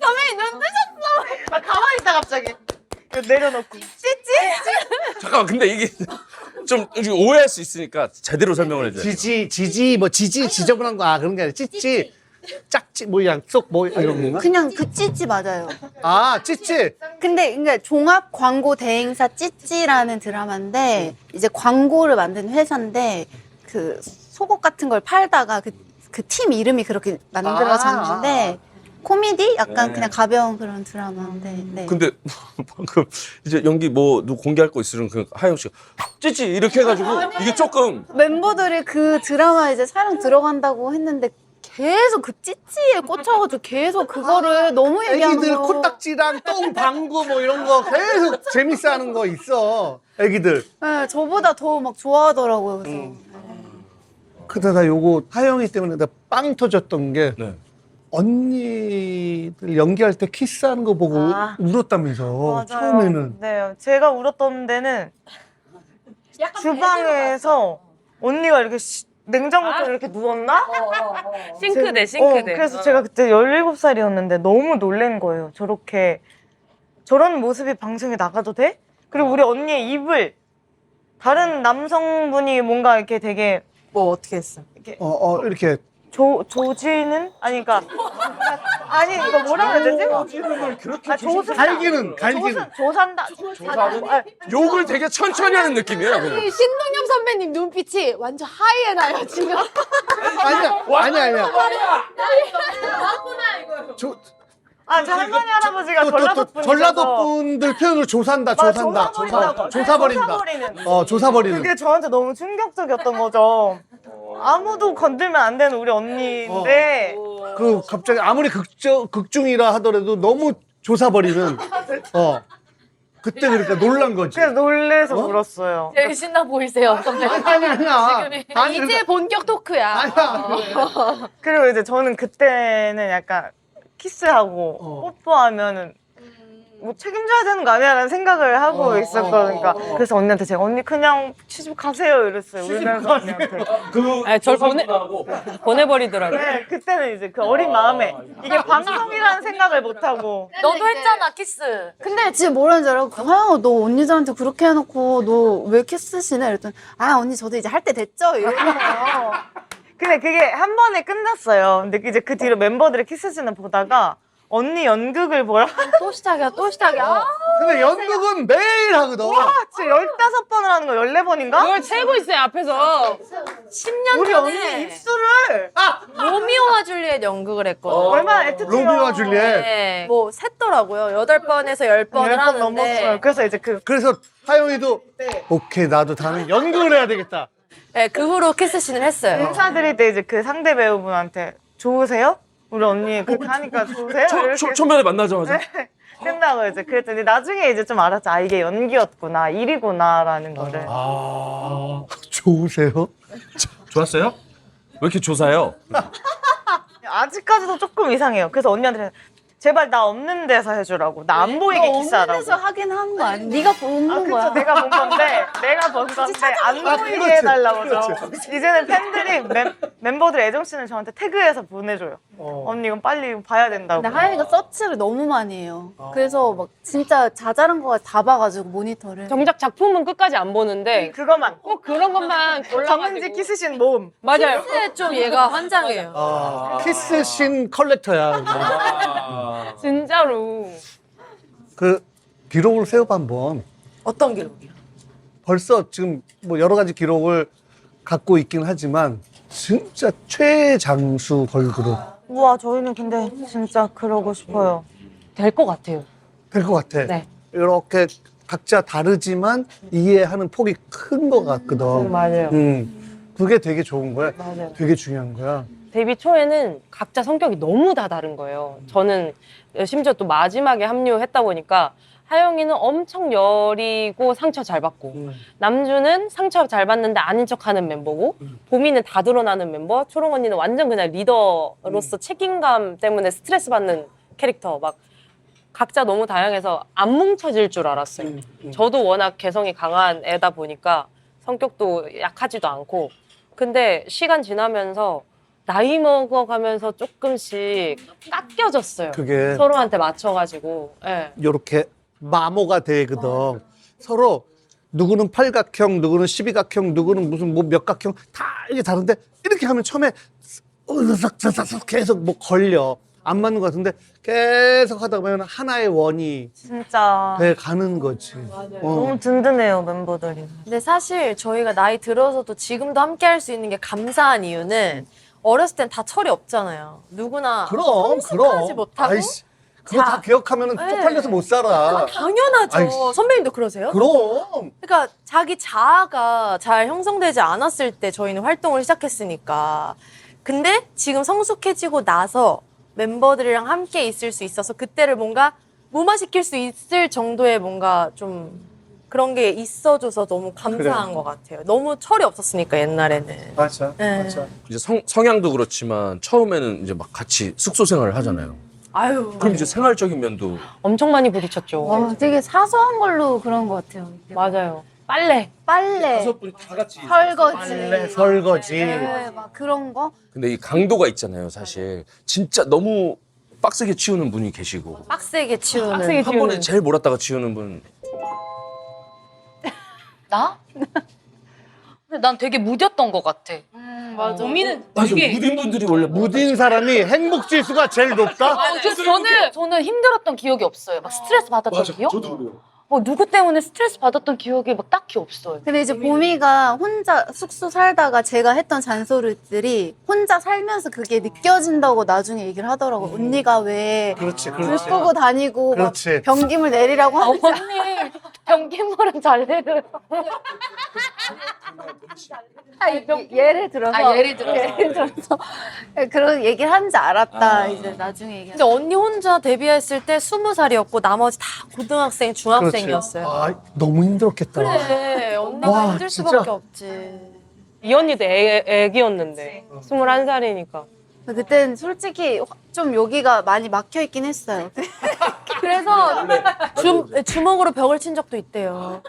선배님 눈 뜨셨어. 나 가만히 있다 갑자기. 내려놓고. 잠깐만 근데 이게 좀 오해할 수 있으니까 제대로 설명을 해줘요. 지지 지저분한 거 그런 게 아니라 찌찌 짝지 뭐 약속 뭐 이런 건가? 그냥 그 찌찌 맞아요. 찌찌 근데 그러니까 종합 광고 대행사 찌찌라는 드라마인데 이제 광고를 만든 회사인데 그 속옷 같은 걸 팔다가 그 팀 이름이 그렇게 만들어졌는데 코미디 약간 그냥 가벼운 그런 드라마인데. 네. 근데 방금 이제 연기 뭐 누구 공개할 거 있으면 그 하영 씨가 찌찌 이렇게 해가지고 이게 조금 멤버들이 그 드라마 이제 촬영 들어간다고 했는데 계속 그 찌찌에 꽂혀가지고 계속 그거를 너무 얘기하는 애기들 거. 코딱지랑 똥 방구 뭐 이런 거 계속 재밌어하는 거 있어 애기들. 네, 저보다 더 막 좋아하더라고요. 그래서 근데 나 요거 하영이 때문에 나 빵 터졌던 게 네. 언니들 연기할 때 키스하는 거 보고 울었다면서 맞아요. 처음에는. 네, 제가 울었던 데는 주방에서 언니가 이렇게 냉장고에 이렇게 누웠나? 싱크대. 그래서 제가 그때 17살이었는데 너무 놀란 거예요. 저런 모습이 방송에 나가도 돼? 그리고 우리 언니의 입을 다른 남성분이 뭔가 이렇게 되게 뭐 어떻게 했어? 이렇게 조지는? 아니, 그러니까. 아니, 이거 뭐라 그래야 되지? 갈기는. 조산다. 욕을 되게 천천히 하는 느낌이에요. 그냥. 신동엽 선배님 눈빛이 완전 하이에나요 지금. 아니야. 저 할머니, 할아버지가 전라도 분이셔서. 전라도 분들 표현으로 조산다. 조사버린다. 조사버리는. 그게 저한테 너무 충격적이었던 거죠. 아무도 건들면 안 되는 우리 언니인데. 그 갑자기 아무리 극중이라 하더라도 너무 조사버리는. 그때 그러니까 놀란 거지. 그래서 놀래서 울었어요. 제일 신나 보이세요, 선배님. 아니야. 이제 본격 토크야. 아니야. 그리고 이제 저는 그때는 약간 키스하고 뽀뽀하면은 뭐 책임져야 되는 거 아니야라는 생각을 하고 있었거든요. 그래서 언니한테 제가 언니 그냥 시집 가세요 이랬어요. 울면서 언니한테. 아니, 절 보내버리더라고요. 네, 그때는 이제 그 어린 마음에 이게 방송이라는 생각을 못 하고. 너도 했잖아, 키스. 근데 진짜 뭐라는지 알아? 하영아 너 언니들한테 그렇게 해놓고 너 왜 키스시네? 이랬더니 아 언니 저도 이제 할 때 됐죠? 이러는 거예요. 근데 그게 한 번에 끝났어요. 근데 이제 그 뒤로 멤버들의 키스씬을 보다가 언니 연극을 보라. 또 시작이야. 근데 연극은 매일 하거든. 진짜 15번을 하는 거 14번인가? 그걸 채고 있어요 앞에서. 10년 우리 언니 전에 입술을 로미오와 줄리엣 연극을 했거든요. 얼마나 애틋해요. 로미오와 줄리엣. 네, 뭐 셌더라고요. 8번에서 10번을 10번 하는데 넘었어요. 그래서 이제 그래서 하영이도 오케이 나도 다음에 연극을 해야 되겠다. 네, 그 후로 키스씬을 했어요. 인사드릴 때 이제 그 상대 배우분한테 좋으세요? 우리 언니 그렇게 하니까 좋으세요? 이렇게 초면에 만나자마자. 끝나고 이제 그랬더니 나중에 이제 좀 알았죠. 아 이게 연기였구나, 일이구나라는 거를. 좋으세요? 좋았어요? 왜 이렇게 조사해요? 아직까지도 조금 이상해요. 그래서 언니한테 제발 나 없는 데서 해주라고. 나 안 보이게 너 키스하라고. 없는 데서 하긴 한 거 아니야? 네가 본 그쵸, 거야. 내가 본 건데 안 보이게 그렇지. 해달라고. 이제는 팬들이 멤버들 애정씬을 저한테 태그해서 보내줘요. 언니 이건 빨리 봐야 된다고. 근데 하영이가 서치를 너무 많이 해요. 그래서 막 진짜 자잘한 거 다 봐가지고 모니터를. 정작 작품은 끝까지 안 보는데 그거만. 꼭 그런 것만 정은지 골라가지고. 키스씬 모음. 맞아요. 키스에 좀 얘가 환장해요. 키스신 컬렉터야. 진짜로. 그 기록을 세워봐 한번. 어떤 기록이요? 벌써 지금 뭐 여러 가지 기록을 갖고 있긴 하지만 진짜 최장수 걸그룹 우와 저희는 근데 진짜 그러고 싶어요. 될 것 같아요. 될 것 같아. 네. 이렇게 각자 다르지만 이해하는 폭이 큰 것 같거든. 맞아요. 그게 되게 좋은 거야. 맞아요. 되게 중요한 거야. 데뷔 초에는 각자 성격이 너무 다 다른 거예요. 저는 심지어 또 마지막에 합류했다 보니까 하영이는 엄청 여리고 상처 잘 받고 남주는 상처 잘 받는데 아닌 척하는 멤버고 보미는 다 드러나는 멤버, 초롱 언니는 완전 그냥 리더로서 책임감 때문에 스트레스 받는 캐릭터. 막 각자 너무 다양해서 안 뭉쳐질 줄 알았어요. 저도 워낙 개성이 강한 애다 보니까 성격도 약하지도 않고. 근데 시간 지나면서 나이 먹어가면서 조금씩 깎여졌어요. 그게 서로한테 맞춰가지고. 예. 이렇게 마모가 되거든. 서로 누구는 팔각형, 누구는 12각형, 누구는 무슨 뭐 몇각형 다 이게 다른데 이렇게 하면 처음에 계속 뭐 걸려. 안 맞는 것 같은데 계속 하다 보면 하나의 원이 진짜 돼 가는 거지. 너무 든든해요 멤버들이. 근데 사실 저희가 나이 들어서도 지금도 함께 할 수 있는 게 감사한 이유는 어렸을 땐 다 철이 없잖아요. 누구나 그럼 성숙하지 못하고. 아이씨, 그거 다 기억하면 쪽팔려서 못 살아. 당연하죠. 아이씨. 선배님도 그러세요? 그럼 그러니까 자기 자아가 잘 형성되지 않았을 때 저희는 활동을 시작했으니까. 근데 지금 성숙해지고 나서 멤버들이랑 함께 있을 수 있어서 그때를 뭔가 무마시킬 수 있을 정도의 뭔가 좀 그런 게 있어줘서 너무 감사한 것 같아요. 너무 철이 없었으니까 옛날에는. 맞아. 네. 맞아. 이제 성향도 그렇지만 처음에는 이제 막 같이 숙소 생활을 하잖아요. 아유. 그럼 이제 생활적인 면도 엄청 많이 부딪혔죠. 와, 되게 사소한 걸로 그런 것 같아요. 맞아요. 빨래. 빨래, 분이 다 같이. 설거지, 설거지. 네, 막 그런 거. 근데 이 강도가 있잖아요, 사실. 진짜 너무 빡세게 치우는 분이 계시고 빡세게 치우는. 빡세게 한 번에 제일 몰았다가 치우는 분. 나? 근데 난 되게 무뎠던 것 같아. 맞아. 고민은 맞아, 무딘 분들이 원래 무딘 사람이 행복 지수가 제일 높다? 그래서 저는 힘들었던 기억이 없어요. 막 스트레스 받았던 기억? 저도 그래요. 누구 때문에 스트레스 받았던 기억이 막 딱히 없어요. 근데 이제 보미가 혼자 숙소 살다가 제가 했던 잔소리들이 혼자 살면서 그게 느껴진다고 나중에 얘기를 하더라고. 언니가 왜 그렇지, 불 그렇지. 끄고 다니고 막 그렇지. 변기물 내리라고 하는지 언니 변기물은 잘 내려요. 예를 들어서 예를 들어서. 그런 얘기를 하는지 알았다. 이제 나중에 얘기. 근데 언니 혼자 데뷔했을 때 20살이었고 나머지 다 고등학생, 중학생이었어요. 아, 너무 힘들었겠다. 그래, 언니가 와, 힘들 진짜. 수밖에 없지. 이 언니도 애기였는데 21살이니까. 그땐 솔직히 좀 여기가 많이 막혀 있긴 했어요. 그래서 주먹으로 벽을 친 적도 있대요.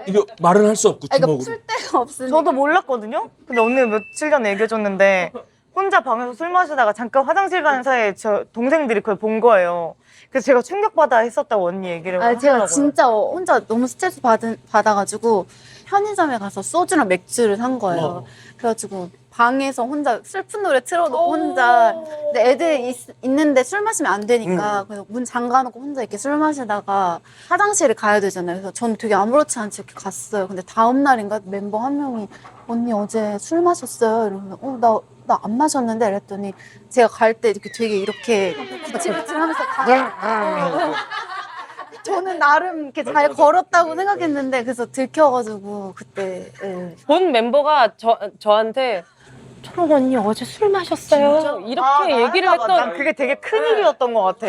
이거 말은 할 수 없고 그러니까 주먹으로. 풀 데가 없으니까. 저도 몰랐거든요. 근데 언니가 며칠 전에 얘기해줬는데 혼자 방에서 술 마시다가 잠깐 화장실 가는 사이에 저 동생들이 그걸 본 거예요. 그래서 제가 충격받아 했었다고 언니 얘기를 제가 하더라고요. 진짜 혼자 너무 스트레스 받아가지고 편의점에 가서 소주랑 맥주를 산 거예요. 그래가지고 방에서 혼자 슬픈 노래 틀어놓고 혼자 근데 애들 있는데 술 마시면 안 되니까 그래서 문 잠가놓고 혼자 이렇게 술 마시다가 화장실에 가야 되잖아요. 그래서 저는 되게 아무렇지 않게 이렇게 갔어요. 근데 다음 날인가 멤버 한 명이 언니 어제 술 마셨어요? 이러면 나 안 마셨는데 이랬더니 제가 갈 때 이렇게 구질구질하면서 저는 나름 이렇게 잘 걸었다고 생각했는데 그래서 들켜가지고 그때 본 멤버가 저한테 초롱 언니 어제 술 마셨어요. 이렇게 얘기를 맞아. 난 했던. 그게 되게 큰 일이었던 것 같아.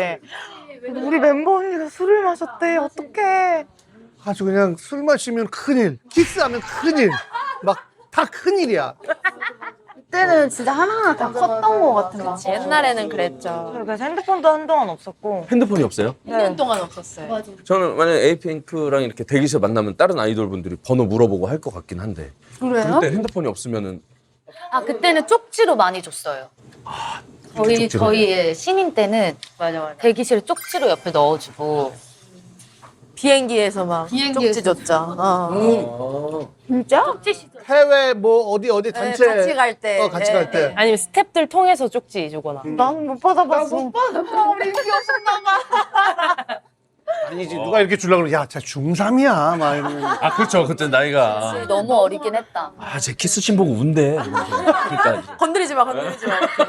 우리 멤버 언니가 술을 마셨대. 어떡해. 아주 그냥 술 마시면 큰일, 키스하면 큰일, 막 다 큰일이야. 그때는 진짜 하나하나 다 컸던 것 같아요. 옛날에는 그랬죠. 그래서 핸드폰도 한동안 없었고. 핸드폰이 없어요? 2년 동안 없었어요. 맞아. 저는 만약에 에이핑크랑 이렇게 대기실 만나면 다른 아이돌 분들이 번호 물어보고 할 것 같긴 한데 그래요? 그때 핸드폰이 없으면은 그때는 쪽지로 많이 줬어요. 저희 신인 때는 대기실에 쪽지로 옆에 넣어주고 비행기에서 막 비행기에서. 쪽지 줬죠. 진짜? 해외 뭐 어디 단체 같이 갈 때. 같이 갈 때. 아니면 스탭들 통해서 쪽지 주거나. 나는 못 받아봤어. 우리 인기 없었나 봐. 아니지 누가 이렇게 주려고 그러면 야, 진짜 중3이야 막 이러면. 아 그렇죠 그때 나이가 너무 어리긴 했다. 제 키스씬 보고 운대 그러니까 건드리지 마.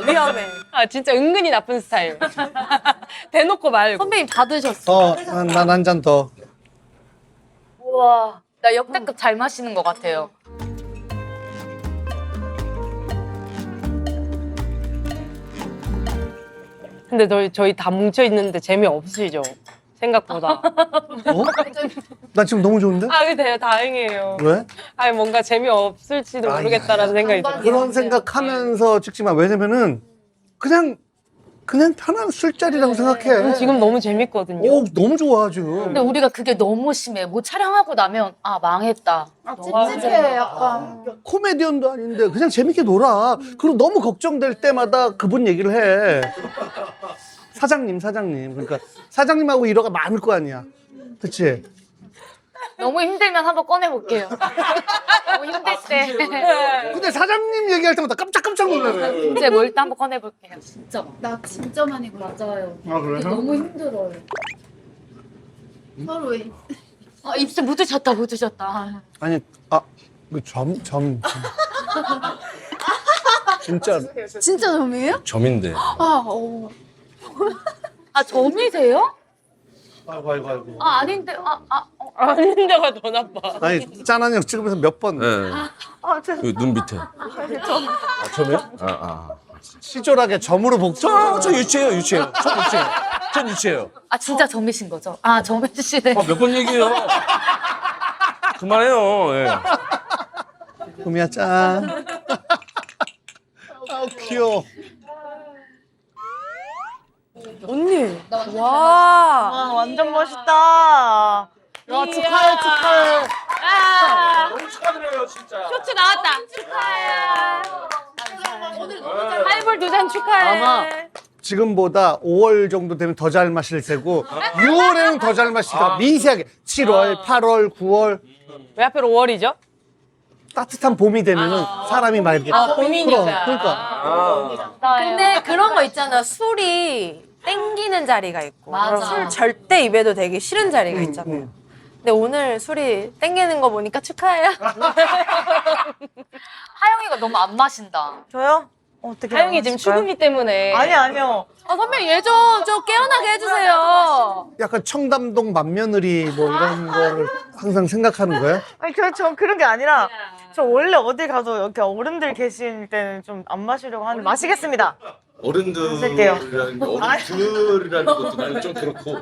위험해. 진짜 은근히 나쁜 스타일. 대놓고 말고. 선배님 다 드셨어. 난 한 잔 더. 우와, 나 역대급 잘 마시는 것 같아요. 근데 저희 다 뭉쳐 있는데 재미 없으시죠? 생각보다. 어? 나 지금 너무 좋은데? 그래요. 다행이에요. 왜? 뭔가 재미 없을지도 모르겠다라는 생각이 들어요. 그런 생각하면서 찍지만 왜냐면은 그냥 편한 술자리라고 생각해. 지금 너무 재밌거든요. 오, 너무 좋아 지금. 근데 우리가 그게 너무 심해. 뭐 촬영하고 나면 망했다. 찝찝해 약간. 코미디언도 아닌데 그냥 재밌게 놀아. 그리고 너무 걱정될 때마다 그분 얘기를 해. 사장님. 그러니까 사장님하고 일화가 많을 거 아니야. 그치? 너무 힘들면 한번 꺼내볼게요. 너무 힘들 때. 근데 사장님 얘기할 때마다 깜짝 놀라네. 이제 뭐 일단 한번 꺼내볼게요. 진짜 많아. 나 진짜 많이 맞아요. 아, 그래요? 너무 힘들어요. 서로 입술 묻으셨다. 아니, 점. 진짜. 진짜 점이에요? 점인데 점이세요? 아이고. 아닌데. 아닌 데가 더 나빠. 아니, 짠한 형 찍으면서 몇 번. 눈 밑에 점이요? 시졸하게 점으로 복종. 저 유치해요 전 유치해요 진짜 점이신 거죠? 점이시네. 몇 번 얘기해요 그만해요 구미야 짠. 아우 귀여워. 언니. 와. 완전 멋있다. 야 축하해. 너무 축하드려요 진짜 쇼츠 나왔다. 하이볼 2잔 축하해. 아마 지금보다 5월 정도 되면 더 잘 마실 테고 6월에는 더 잘 마시다. 미세하게 7월, 8월, 9월. 왜 하필 5월이죠? 따뜻한 봄이 되면은 사람이 막 이렇게 봄이니까. 그러니까 근데 그런 거 있잖아. 술이 땡기는 자리가 있고 맞아. 술 절대 입에도 되기 싫은 자리가 있잖아요. 근데 오늘 술이 땡기는 거 보니까 축하해요. 하영이가 너무 안 마신다. 저요? 어떻게 하영이 지금 마실까요? 추구미 때문에. 아니요. 선배님 얘 좀 깨어나게 해주세요. 약간 청담동 맏며느리 뭐 이런 거를 항상 생각하는 거야? 아니 전 그런 게 아니라 저 원래 어딜 가도 이렇게 어른들 계실 때는 좀 안 마시려고 하는데 마시겠습니다. 어른들이라는 어른들이라는 것도 나는 좀 그렇고.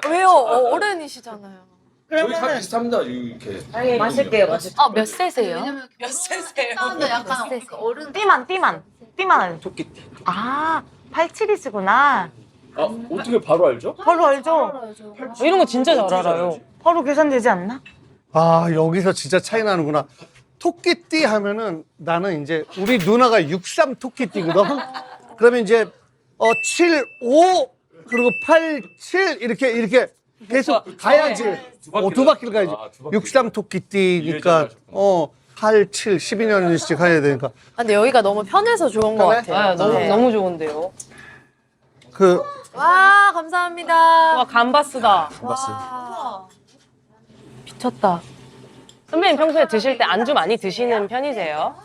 왜요? 어른이시잖아요. 저희 다 비슷합니다. 이렇게. 마실게요. 아, 몇 세세요? 몇 세세요? 근데 약간 어른 띠만 아니죠? 토끼띠. 아 87이시구나. 아, 어떻게 바로 알죠? 바로 알죠? 이런 거 진짜 잘 알아요. 바로 계산되지 않나? 아 여기서 진짜 차이 나는구나. 토끼띠 하면은 나는 이제 우리 누나가 63 토끼띠거든. 그러면 이제 7, 5 그리고 8, 7 이렇게 계속 가야지. 두 바퀴를 가야지. 아, 두 바퀴. 63 토끼띠니까 8, 7, 12년씩 가야 되니까. 근데 여기가 너무 편해서 좋은 것 그래? 같아요. 너무 네. 너무 좋은데요. 그 와 감사합니다. 와 감바스다. 봤어요. 미쳤다. 선배님 평소에 드실 때 안주 많이 드시는 편이세요?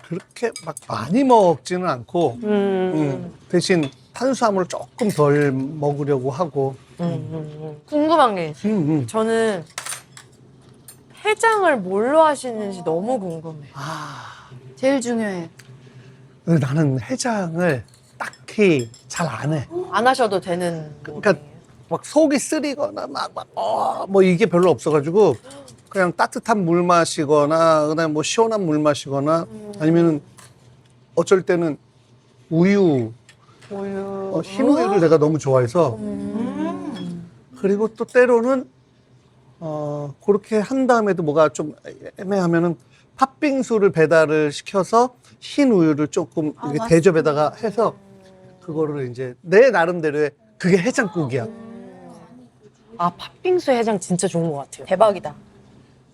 그렇게 막 많이 먹지는 않고 대신 탄수화물을 조금 덜 먹으려고 하고. 궁금한 게 있어요. 저는 해장을 뭘로 하시는지 너무 궁금해. 제일 중요해. 근데 나는 해장을 딱히 잘 안 해. 안 하셔도 되는. 그러니까 막 속이 쓰리거나 뭐 이게 별로 없어가지고 그냥 따뜻한 물 마시거나 그다음에 뭐 시원한 물 마시거나 아니면은 어쩔 때는 우유, 흰 우유를 내가 너무 좋아해서 그리고 또 때로는 그렇게 한 다음에도 뭐가 좀 애매하면은 팥빙수를 배달을 시켜서 흰 우유를 조금 이렇게 맛있어. 대접에다가 해서 그거를 이제 내 나름대로의 그게 해장국이야. 아 팥빙수 해장 진짜 좋은 것 같아요. 대박이다.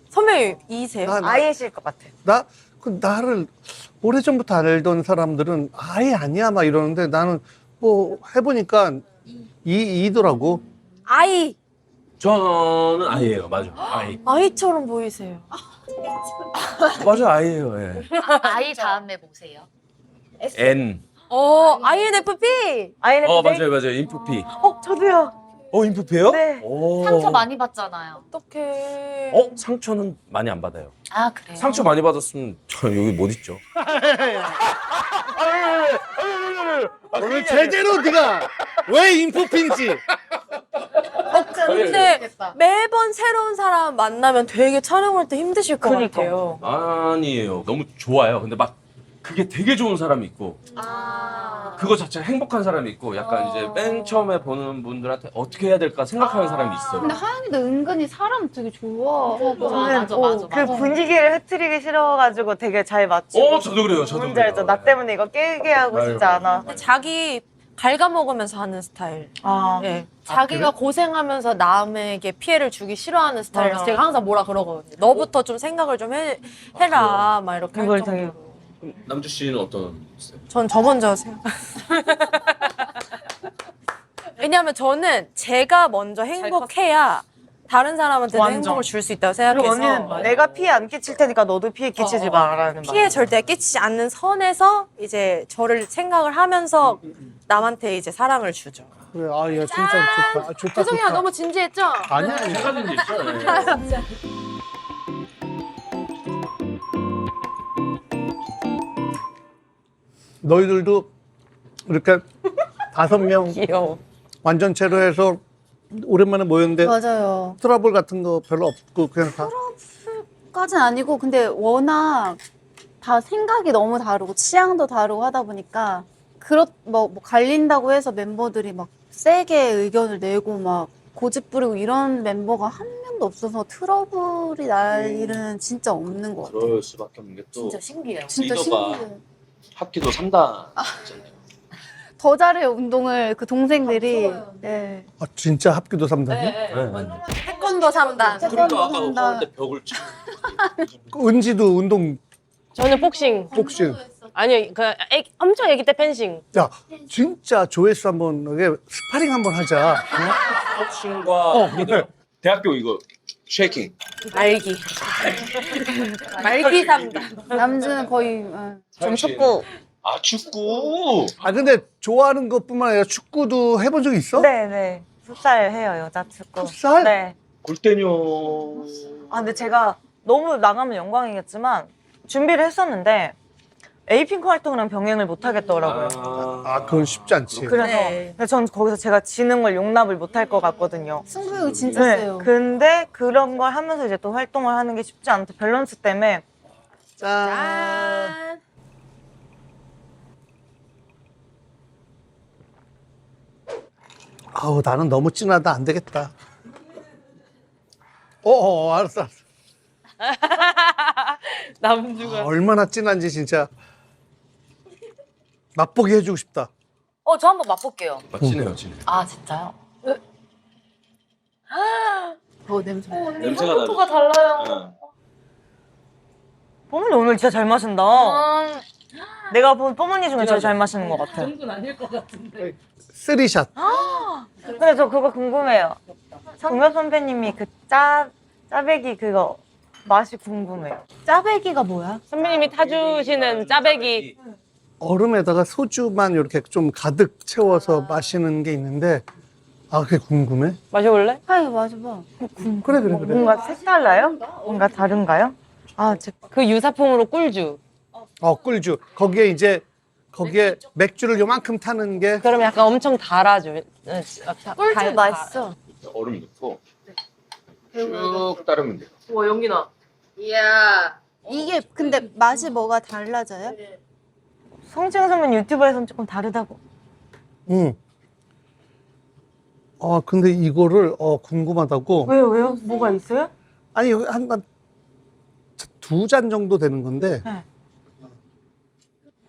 선배님 이세요? 아이실 것 같아. 나를 오래전부터 알던 사람들은 아예 아니야 막 이러는데 나는 뭐 해보니까 이더라고. 아이. 저는 아이예요. 맞아. 아이처럼 보이세요. 맞아, 아이예요. 예. 아이 다음에 보세요. N. INFP. 맞아요. 인프피. 저도요. 인프피예요? 네. 상처 많이 받잖아요. 어떡해. 상처는 많이 안 받아요. 아, 그래요? 상처 많이 받았으면 저 여기 못 있죠. 오늘 제대로 네가 왜 인프피인지. 근데 매번 새로운 사람 만나면 되게 촬영할 때 힘드실 것 그러니까. 같아요. 아니에요. 너무 좋아요. 근데 막 그게 되게 좋은 사람이 있고 그거 자체가 행복한 사람이 있고 약간 이제 맨 처음에 보는 분들한테 어떻게 해야 될까 생각하는 사람이 있어요. 근데 하연이도 은근히 사람 되게 좋아하고. 맞아. 그 분위기를 흐트리기 싫어가지고 되게 잘 맞추고. 저도 그래요. 뭔지 알죠? 나 때문에 이거 깨게 하고 싶지 않아. 근데 자기 갉아먹으면서 하는 스타일. 아, 예. 자기가 고생하면서 남에게 피해를 주기 싫어하는 스타일이라서 맞아. 제가 항상 뭐라 그러거든요. 너부터 좀 생각을 좀 해라. 막 이렇게 할 그걸 정도로. 남주 씨는 어떤 있어요? 전 저 먼저 생각. 왜냐하면 저는 제가 먼저 행복해야 다른 사람한테도 완전. 행복을 줄 수 있다고 그리고 생각해서 언니는 내가 피해 안 끼칠 테니까 너도 피해 끼치지 마라는 말. 피해 절대 끼치지 않는 선에서 이제 저를 생각을 하면서 남한테 이제 사랑을 주죠. 그래, 얘 진짜 좋다. 좋다. 죄송해요, 좋다. 너무 진지했죠? 아니야. 사진도 있죠. 너희들도 이렇게 5명 귀여워. 완전체로 해서 오랜만에 모였는데 맞아요. 트러블 같은 거 별로 없고 그냥 다. 까진 아니고 근데 워낙 다 생각이 너무 다르고 취향도 다르고 하다 보니까 뭐 갈린다고 해서 멤버들이 막 세게 의견을 내고 막 고집 부리고 이런 멤버가 한 명도 없어서 트러블이 날 일은 진짜 없는 것 같아요. 그럴 수밖에 없는 게 또 진짜 신기해요. 진짜 리더가 신기해요. 합기도 3단이잖아요. 더 잘해요 운동을 그 동생들이. 네. 진짜 합기도 3단이? 네. 태권도 태권도 3단. 그러니까 아까 한다. 할 때 벽을 치. 은지도 운동 저는 복싱. 복싱. 아니요, 엄청 아기 때 펜싱. 야, 진짜 조회수 한번 이게 스파링 한번 하자. 복싱과 그래. 대학교 이거 쉐이킹. 말기. 말기 3단. 남주는 거의 전 축구. 아 축구. 아 근데 좋아하는 것뿐만 아니라 축구도 해본 적 있어? 네네. 풋살 해요, 여자 축구. 풋살? 네. 골대녀. 아, 근데 제가 너무 나가면 영광이겠지만 준비를 했었는데 에이핑크 활동이랑 병행을 못 하겠더라고요. 아 그건 쉽지 않지. 그래서 네. 근데 전 거기서 제가 지는 걸 용납을 못 할 것 같거든요. 승부욕이 진짜 세요. 근데 그런 걸 하면서 이제 또 활동을 하는 게 쉽지 않다. 밸런스 때문에 짠. 짠. 아우 나는 너무 진하다 안 되겠다. 알았어. 알았어. 남주가. 얼마나 진한지 진짜 맛보게 해주고 싶다. 저 한번 맛볼게요. 맞지네요, 진해. 아 진짜요? 냄새. 냄새가 나죠. 토가 달라요. 뽀문이 오늘 진짜 잘 마신다. 내가 본 뽀문이 중에 제일 잘 마시는 것 같아요. 쓰리샷. 근데 저 그거 궁금해요. 동엽 선배님이 그 짜배기 그거 맛이 궁금해요. 짜배기가 뭐야? 선배님이 타주시는 짜배기. 얼음에다가 소주만 이렇게 좀 가득 채워서 마시는 게 있는데 아 그게 궁금해? 마셔볼래? 하이 마셔봐. 그래. 뭔가 색달라요? 뭔가 다른가요? 그 유사품으로 꿀주. 꿀주. 거기에 맥주를 요만큼 타는 게 그럼 약간 엄청 달아줘. 꿀주 맛있어. 얼음 넣고 쭉 따르면 돼요. 와, 연기나. 이야. 이게 근데 맛이 뭐가 달라져요? 성지영 선배님 유튜브에서는 조금 다르다고. 응. 근데 이거를 궁금하다고. 왜요? 뭐가 있어요? 아니 여기 한 두 잔 정도 되는 건데.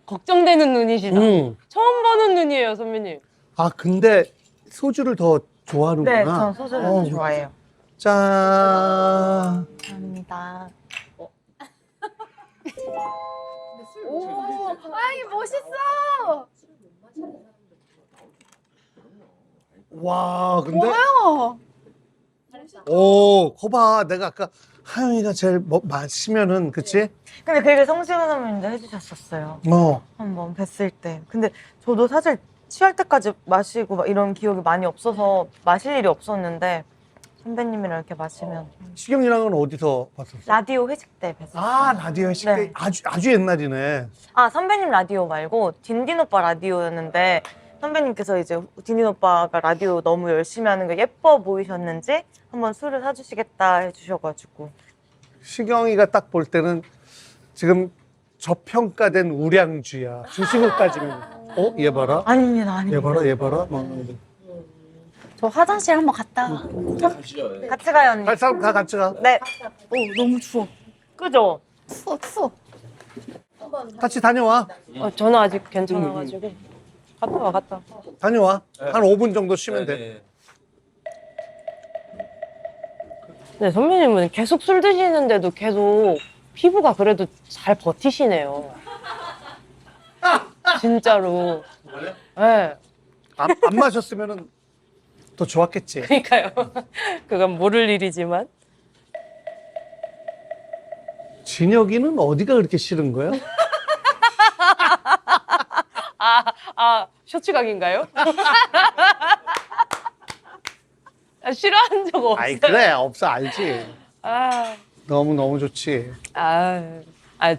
걱정되는 눈이시다. 응. 처음 보는 눈이에요, 선배님. 아 근데 소주를 더 좋아하는구나. 네, 전 소주를 좋아해요. 짠. 감사합니다. 오, 아이 멋있어. 와 근데 뭐야? 거봐 내가 아까 하영이가 제일 마시면은 그치? 근데 그 얘기를 성지영 선배님도 해주셨었어요. 한번 뵀을 때. 근데 저도 사실 취할 때까지 마시고 막 이런 기억이 많이 없어서 마실 일이 없었는데 선배님이랑 이렇게 마시면 시경이랑은 어디서 봤었어? 라디오 회식 때 뵀어요. 아 라디오 회식 때 네. 아주 옛날이네. 아 선배님 라디오 말고 딘딘 오빠 라디오였는데 선배님께서 이제 딘딘 오빠가 라디오 너무 열심히 하는 게 예뻐 보이셨는지 한번 술을 사주시겠다 해주셔가지고 시경이가 딱 볼 때는 지금 저평가된 우량주야. 주식을 따지면 얘 봐라. 아닙니다. 얘 봐라. 저 화장실 한번 갔다. 같이 가요 언니. 갈 사람 다 같이 가. 네. 너무 추워. 그죠? 추워. 같이 다녀와. 저는 아직 괜찮아가지고. 갔다 와. 다녀와. 한 5분 정도 쉬면 돼. 네, 선배님은 계속 술 드시는데도 계속 피부가 그래도 잘 버티시네요. 진짜로. 네. 안 마셨으면은 더 좋았겠지. 그러니까요. 그건 모를 일이지만. 진혁이는 어디가 그렇게 싫은 거야? 쇼츠각인가요? 싫어한 적 없어요. 아이 그래 없어 알지. 아, 너무 좋지.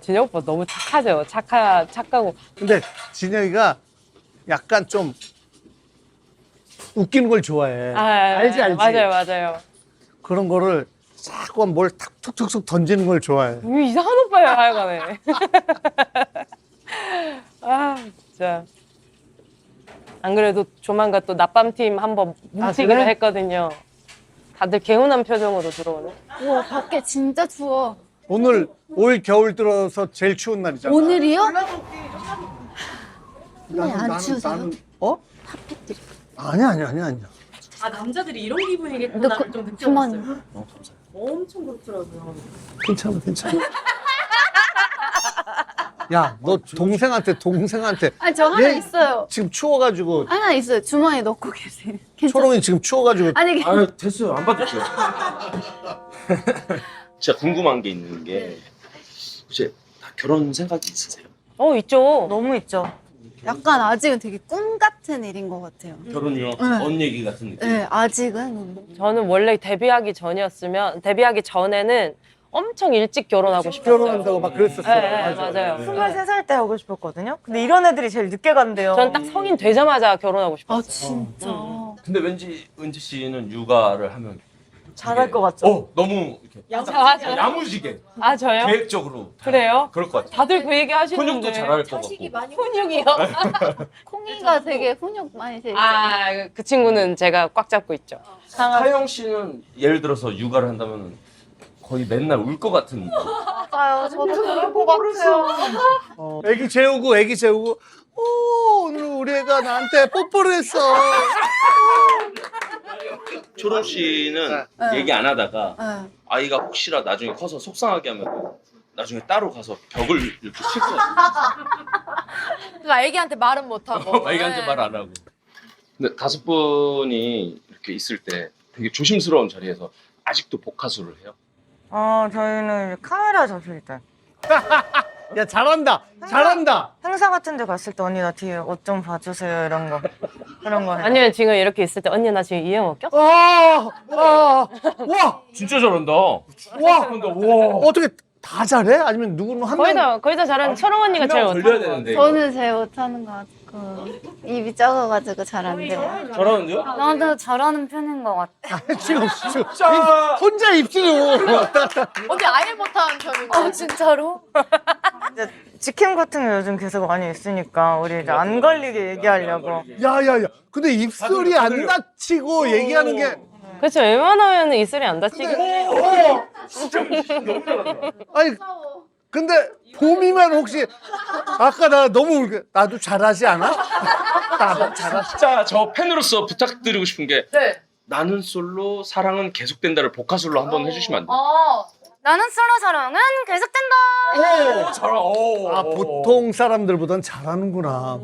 진혁 오빠 너무 착하죠. 착하고. 근데 진혁이가 약간 좀 웃기는 걸 좋아해. 알지. 맞아요. 그런 거를 자꾸 뭘 툭툭툭 던지는 걸 좋아해. 왜 이상한 오빠예요, 하여간에. 진짜. 안 그래도 조만간 또 낮밤팀 한번 뭉치기로 그래? 했거든요. 다들 개운한 표정으로 들어오네. 우와 밖에 진짜 추워. 오늘 올 겨울 들어서 제일 추운 날이잖아. 오늘이요? 나는- 안 추우세요? 나는 아니야. 아 남자들이 이런 기분이겠구나 너 좀 주머니. 느껴봤어요. 엄청 그렇더라고요. 괜찮아, 괜찮아. 야, 너 동생한테. 아니 저 하나 얘 있어요. 지금 추워가지고 하나 있어요. 주머니에 넣고 계세요. 괜찮아. 초롱이 지금 추워가지고 아니 아 됐어요. 안 받을게요. 진짜 궁금한 게 있는 게 혹시 다 결혼 생각이 있으세요? 있죠. 너무 있죠. 약간 아직은 되게 꿈 같은 일인 것 같아요. 결혼이요? 언 얘기 같은 느낌. 네, 아직은. 저는 원래 데뷔하기 전에는 엄청 일찍 결혼하고 싶었어요. 결혼한다고 막 그랬었어. 네, 맞아요. 23살 때 하고 싶었거든요. 근데 이런 애들이 제일 늦게 간대요. 전 딱 성인 되자마자 결혼하고 싶었어요. 아 진짜. 근데 왠지 은지 씨는 육아를 하면 잘할 것 같죠? 너무 이렇게 맞아요. 야무지게 아 저요? 계획적으로 그래요? 그럴 것 같아요. 다들 그 얘기 하시는데. 훈육도 잘할 것 같고. 훈육이요? 콩이가 되게 훈육 많이 돼 있어요. 그 친구는 제가 꽉 잡고 있죠. 하영 씨는 예를 들어서 육아를 한다면 거의 맨날 울 것 같은. 맞아요. 저도 그럴 것 같아요. 애기 재우고 오늘 우리 애가 나한테 뽀뽀를 했어. 초롱 씨는 네. 얘기 안 하다가 네. 아이가 혹시라 나중에 커서 속상하게 하면 나중에 따로 가서 벽을 이렇게 칠 것 같아요. 그러니까 애기한테 말은 못하고. 애기한테 말 안 하고. 근데 5분이 이렇게 있을 때 되게 조심스러운 자리에서 아직도 복화술을 해요. 저희는 카메라 접힐 때. 야, 잘한다. 행사 같은 데 갔을 때 언니 나 뒤에 옷 좀 봐주세요 이런 거. 그런 거 해요. 아니면 지금 이렇게 있을 때 언니 나 지금 이해먹 꼈어? 와, 진짜 잘한다. 어떻게 다 잘해? 아니면 누구는 한 명? 거의 다 잘하는 초롱 언니가 제일 걸려야 못하는 거 되는데. 이거. 저는 제일 못하는 것 같고 입이 작아가지고 잘 안 돼요. 잘하는데요? 나도 잘하는 편인 것 같아. 지금 혼자 입지로. 어디 아예 못하는 편인데. 진짜로? 이제 직캠 같은 게 요즘 계속 많이 있으니까 우리 이제 안 걸리게 얘기하려고. 야. 근데 입술이 안 다치고 얘기하는 게. 그렇죠. 웬만하면 입술이 안 다치긴 해요. 아니, 근데 봄이면 혹시 아까 나 너무 나도 잘하지 않아? 나도 잘하지. 진짜 저 팬으로서 부탁드리고 싶은 게 네. 나는 솔로 사랑은 계속된다를 복화술로 한번 해주시면 안 돼요? 나는 솔로 사랑은 계속된다. 아, 보통 사람들보단 잘하는구나.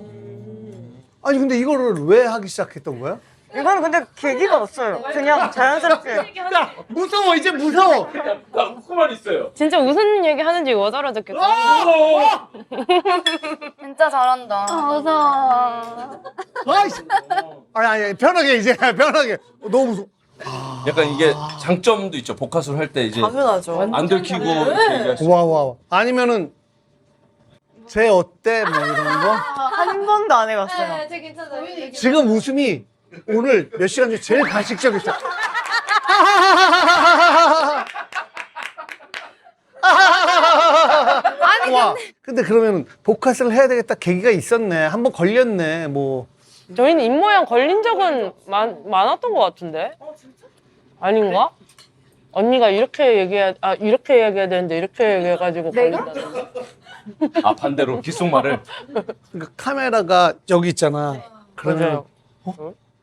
아니, 근데 이거를 왜 하기 시작했던 거야? 이건 근데 계기가 없어요. 그냥 자연스럽게. 야, 무서워, 이제 무서워. 나 웃고만 있어요. 진짜 무슨 얘기 하는지 못 알아듣겠어. 진짜 잘한다. 무서워. 아이씨. 아니, 편하게, 이제, 편하게. 너무 무서워. 약간 이게 장점도 있죠. 복화술 할 때 이제 당연하죠. 안 들키고 이렇게 얘기할 수 와. 아니면은, 쟤 어때? 뭐 이런 거? 한 번도 안 해봤어요. 되게 괜찮아요. 지금 웃음이 오늘 몇 시간 중에 제일 가식적이었어. 와, 근데 그러면 복화술 해야 되겠다 계기가 있었네. 한번 걸렸네. 뭐. 저희는 입모양 걸린 적은 많았던 것 같은데? 아닌가? 언니가 이렇게 얘기해야 되는데 이렇게 얘기해가지고 걸린다는. 아 반대로 귓속말을. 그러니까 카메라가 여기 있잖아. 그러면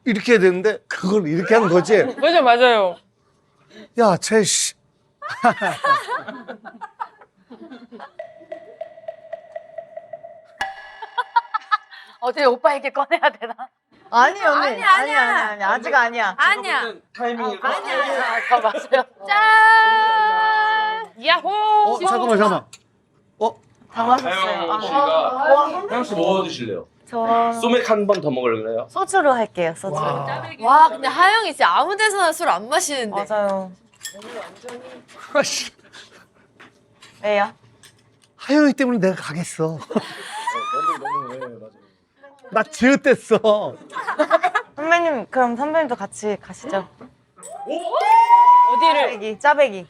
이렇게 해야 되는데 그걸 이렇게 하는 거지. 맞아요. 야, 쟤 씨. 어제 오빠에게 꺼내야 되나? 아니 언니. 아니. 아직 아니야. 아니야. 타이밍이 아까 맞아요. 짠. 야호! 잠깐만. 다 마셨어요. 하영 씨가 하영 씨 뭐 드실래요? 저 소맥 한 번 더 먹을래요? 소주로 할게요. 소주. 와, 근데 하영이 진짜 아무 데서나 술 안 마시는데. 맞아요. 아씨, 왜요? 하영이 때문에 내가 가겠어. 나 지읒댔어. 선배님 그럼 선배님도 같이 가시죠. 어디를? 짜배기.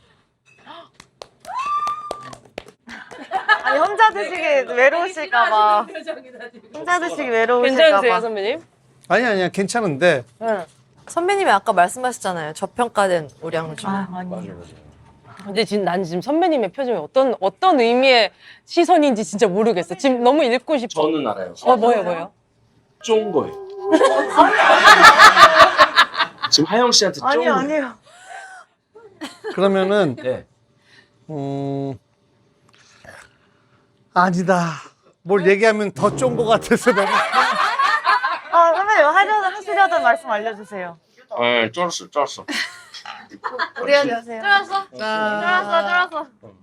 아니 혼자 드시기 외로우실까봐. 혼자 드시기 괜찮으세요, 외로우실까봐. 선배님? 아니야, 괜찮은데. 응. 선배님이 아까 말씀하셨잖아요. 저평가된 우량주. 아니. 근데 난 지금 선배님의 표정이 어떤 의미의 시선인지 진짜 모르겠어. 지금 너무 읽고 싶어. 저는 알아요. 뭐예요? 쫀 거예요. 지금 하영 씨한테 좀. 아니요. 그러면은 네. 아니다. 뭘 얘기하면 더 쫀 것 같아서 내가. 선배님 하시려던 말씀 알려주세요. 쫄았어. 우리 안녕하세요. 쫄았어.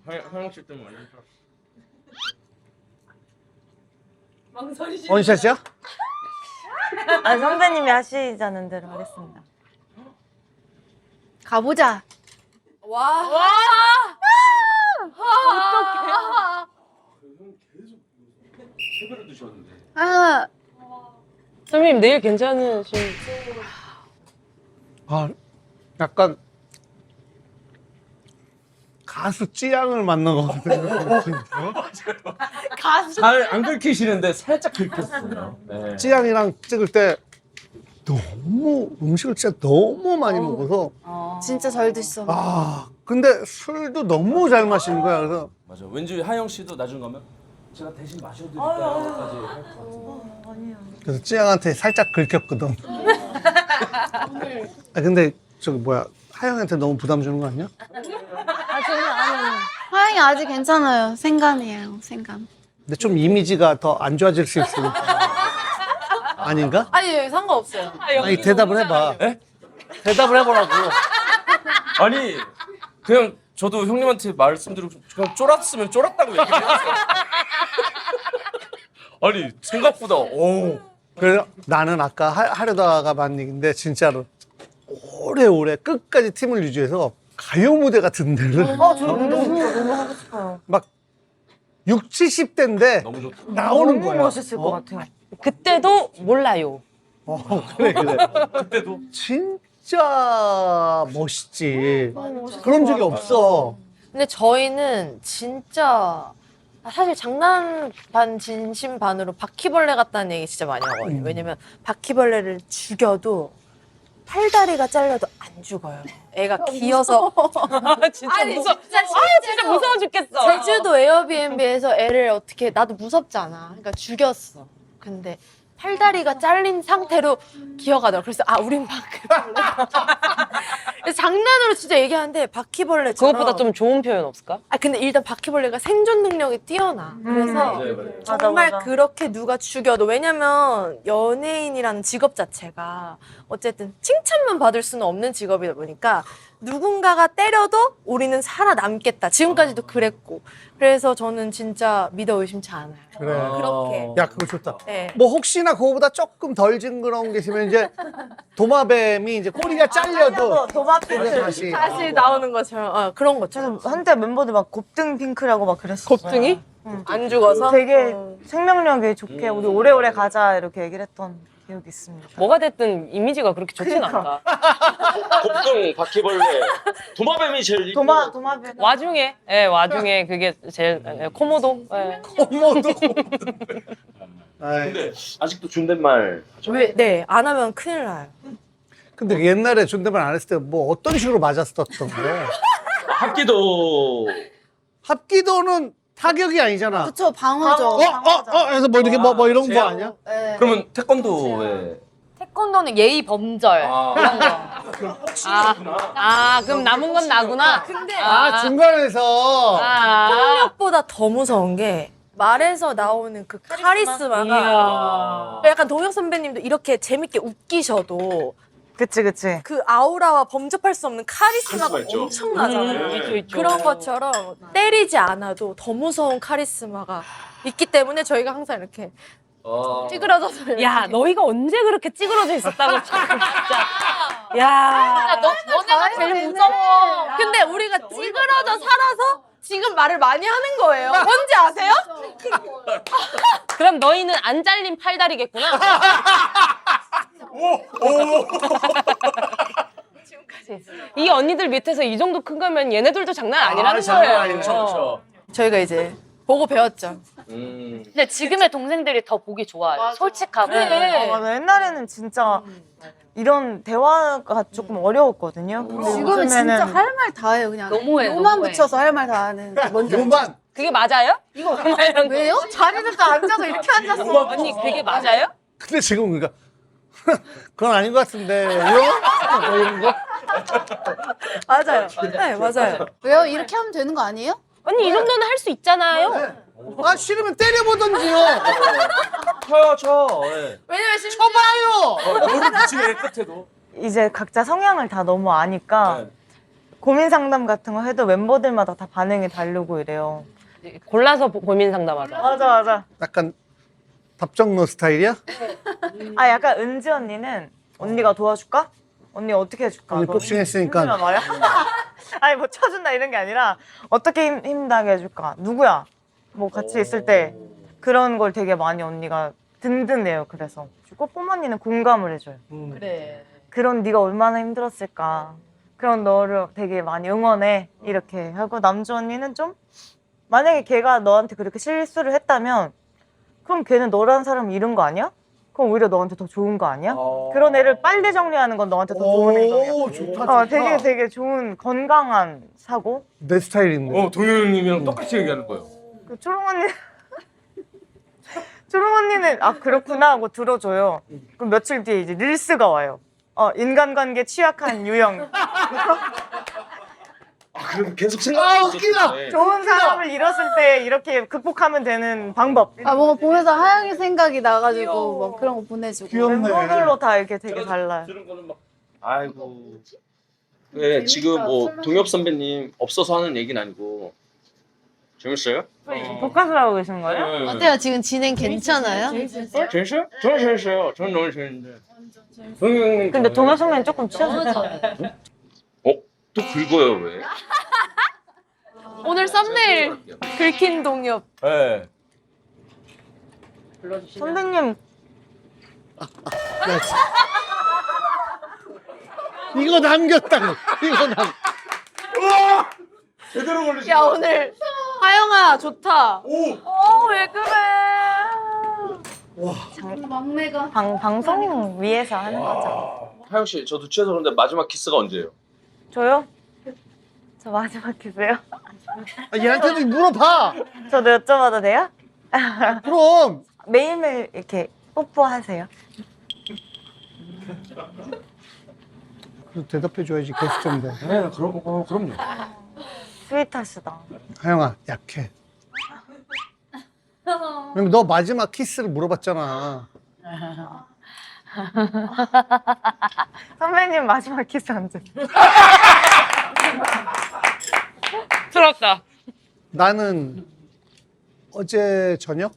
하영 씨 때문에 완전 쫄았어. 원샷이야? 선배님이 하시자는 대로 하겠습니다. 가보자. 새벽에 드셨는데. 아, 선배님 내일 괜찮으신? 약간 가수 찌양을 만난 것 같아요. 잘 안 긁히시는데 살짝 긁혔어요. 네. 찌양이랑 찍을 때 너무 음식을 진짜 너무 많이 먹어서 진짜 잘 드시어. 근데 술도 너무 잘 마시는 거야. 그래서 맞아. 왠지 하영 씨도 나중 가면 제가 대신 마셔드릴까요까지 할 것 같은데. 그래서 찌양한테 살짝 긁혔거든. 근데 저기 뭐야 하영한테 너무 부담 주는 거 아니야? 하영이 아직 괜찮아요. 생간이에요. 생간. 근데 좀 이미지가 더 안 좋아질 수 있으니까. 아닌가? 아니 상관없어요. 아니 대답을 해봐. 에? 대답을 해보라고. 아니 그냥 저도 형님한테 말씀드리고 그냥 쫄았으면 쫄았다고 얘기했어요. 아니 생각보다 그래서 나는 아까 하려다가 만 얘기인데 진짜로 오래오래 끝까지 팀을 유지해서 가요 무대 같은 데를 저 너무 하고 싶어요. 막 60, 70대인데 너무 좋다. 나오는 너무 거야. 멋있을 것 같아요. 그때도 몰라요. 그래. 그때도 진짜 멋있지. 그런 적이 없어. 근데 저희는 진짜 사실 장난 반 진심 반으로 바퀴벌레 같다는 얘기 진짜 많이 하거든요. 왜냐면 바퀴벌레를 죽여도 팔다리가 잘려도 안 죽어요. 애가 기어서 진짜 아니, 무서. 진짜 진짜 무서워 죽겠어. 제주도 에어비앤비에서 애를 어떻게 나도 무섭잖아. 그러니까 죽였어. 근데 팔다리가 잘린 상태로 기어가더라고. 그래서 우린 바퀴벌레. 그래서 장난으로 진짜 얘기하는데 바퀴벌레처럼. 그것보다 좀 좋은 표현 없을까? 근데 일단 바퀴벌레가 생존 능력이 뛰어나. 그래서 맞아요. 정말 맞아. 그렇게 누가 죽여도 왜냐면 연예인이라는 직업 자체가 어쨌든 칭찬만 받을 수는 없는 직업이다 보니까 누군가가 때려도 우리는 살아남겠다. 지금까지도 그랬고. 그래서 저는 진짜 믿어 의심치 않아요. 그래. 그렇게. 야 그거 좋다. 네. 뭐 혹시나 그거보다 조금 덜 징그러운 게 있으면 이제 도마뱀이 이제 꼬리가 잘려도 도마뱀. 다시 나오는 것처럼 그런 것처럼. 한때 멤버들 막 곱등 핑크라고 막 그랬었어요. 곱등이? 안 죽어서 되게 생명력이 좋게 우리 오래오래 가자 이렇게 얘기를 했던 기억이 있습니다. 뭐가 됐든 이미지가 그렇게 좋진 않다. 곱등, 바퀴벌레, 도마뱀이 제일 이쁜 도마뱀. 와중에 그게 제일 코모도. 예. 어머도. 아이, 근데 아직도 존댓말 하죠? 왜? 네, 안 하면 큰일 나요. 근데 옛날에 존댓말 안 했을 때 뭐 어떤 식으로 맞았었던 거야? 합기도 합기도는 타격이 아니잖아. 그쵸, 방어죠. 해서 뭐 이렇게 뭐 이런 거 제압. 아니야? 네. 그러면 태권도에 태권도는 예의 범절 이런 거. 그럼 남은 건 나구나. 근데 중간에서 폭력보다 더 무서운 게 말에서 나오는 그 카리스마가 이야. 약간 동혁 선배님도 이렇게 재밌게 웃기셔도 그치. 그 아우라와 범접할 수 없는 카리스마가 카리스마 있죠. 엄청나잖아요. 있죠. 그런 것처럼 때리지 않아도 더 무서운 카리스마가 있기 때문에 저희가 항상 이렇게 찌그러져서 이렇게. 야, 너희가 언제 그렇게 찌그러져 있었다고 진짜. 야. 너네가 제일 무서워. 근데 우리가 찌그러져 살아서 지금 말을 많이 하는 거예요. 뭔지 아세요? 그럼 너희는 안 잘린 팔다리겠구나. 이 언니들 밑에서 이 정도 큰 거면 얘네들도 장난 아니라는 거예요. 그렇죠. 저희가 이제 보고 배웠죠. 근데 지금의 동생들이 더 보기 좋아요. 솔직하고. 맞아. 옛날에는 진짜 이런 대화가 조금 어려웠거든요. 근데 지금은 진짜 할 말 다 해요. 그냥 너무해, 요만 너무해. 붙여서 할 말 다 하는. 뭔지 알죠? 요만 그게 맞아요? 이거 왜요? 자리는 또 앉아서 이렇게 앉았어. 언니 그게 맞아요? 근데 지금 그러니까 그건 아닌 것 같은데 이런 뭐 이런 거. 맞아요. 네, 맞아요. 왜요? 이렇게 하면 되는 거 아니에요? 언니 이 정도는 할 수 있잖아요. 아 싫으면 때려보던지요. 쳐. 예. 왜냐면 심 쳐봐요. 머리 붙이네 끝에도. 이제 각자 성향을 다 너무 아니까 네. 고민 상담 같은 거 해도 멤버들마다 다 반응이 다르고 이래요. 골라서 고민 상담하자. 맞아. 약간 답정너 스타일이야? 아 약간 은지 언니는 언니가 도와줄까? 언니 어떻게 해줄까? 언니 너 복싱 했으니까. 힘들면 말이야. 아니 뭐 쳐준다 이런 게 아니라 어떻게 힘나게 해줄까? 누구야? 뭐 같이 있을 때 그런 걸 되게 많이 언니가 든든해요. 그래서 꽃봄 언니는 공감을 해줘요. 그래. 그런 네가 얼마나 힘들었을까. 그런 너를 되게 많이 응원해. 이렇게 하고 남주 언니는 좀 만약에 걔가 너한테 그렇게 실수를 했다면 그럼 걔는 너라는 사람을 잃은 거 아니야? 그럼 오히려 너한테 더 좋은 거 아니야? 그런 애를 빨리 정리하는 건 너한테 더 좋은 행동이야. 오 좋다. 되게 좋은 건강한 사고. 내 스타일인데. 동현님이랑 똑같이 얘기하는 거예요. 그 초롱 언니 초롱 언니는 아 그렇구나 하고 들어줘요. 그럼 며칠 뒤에 이제 릴스가 와요. 인간관계 취약한 유형. 그럼 계속 아 생각하고 웃기다. 좋은 사람을 잃었을 때 이렇게 극복하면 되는 방법. 아 뭔가 보면서 하영이 생각이 나가지고 막 그런 거 보내주고. 귀엽네. 멤버별로 다 이렇게 되게 달라요. 들은 거는 막 아이고. 네, 지금 뭐 동엽 선배님 없어서 하는 얘기는 아니고 재밌어요? 독학을 하고 계신 거예요? 네. 어때요? 지금 진행 괜찮아요? 재밌어요? 저는 재밌어요. 저는 너무 재밌는데. 동엽님. 근데 동엽 선배님 조금 취하셨잖아요. 또 긁어요 왜? 오늘 썸네일 긁힌 동엽. 네. 선배님 이거 남겼다고. 이거 남. 제대로 걸리시. 야 오늘 하영아 좋다. 왜 그래? 막내가 방송 위해서 하는 거죠. 하영 씨, 저도 취해서 그런데 마지막 키스가 언제예요? 저요? 저 마지막 키스요? 아, 얘한테도 물어봐. 저도 여쭤봐도 돼요? 그럼. 매일매일 이렇게 뽀뽀하세요. 그래도 대답해줘야지 게스트인데. 네, 그럼요. 스윗하시다. 하영아 약해. 그럼 너 마지막 키스를 물어봤잖아. 선배님 마지막 키스 언제? 부럽다. 나는 어제 저녁?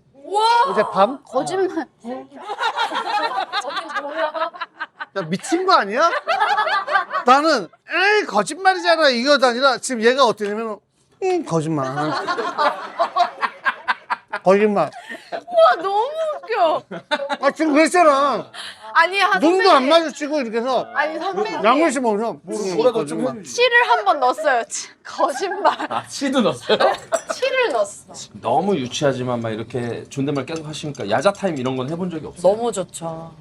어제 밤? 거짓말. 야 미친 거 아니야? 나는 에이 거짓말이잖아 이거도 아니라 지금 얘가 어떠냐면 거짓말. 거짓말. 와 너무 웃겨. 아 지금 그랬잖아. 아니 눈도 안 마주치고 이렇게 해서 아니 선배님 양물 씨 먹으면서 뭐라도 좀 거짓말. 치를 한 번 넣었어요. 거짓말. 아, 치도 넣었어요? 치를 넣었어. 너무 유치하지만 막 이렇게 존댓말 계속 하시니까 야자 타임 이런 건 해본 적이 없어요. 너무 좋죠.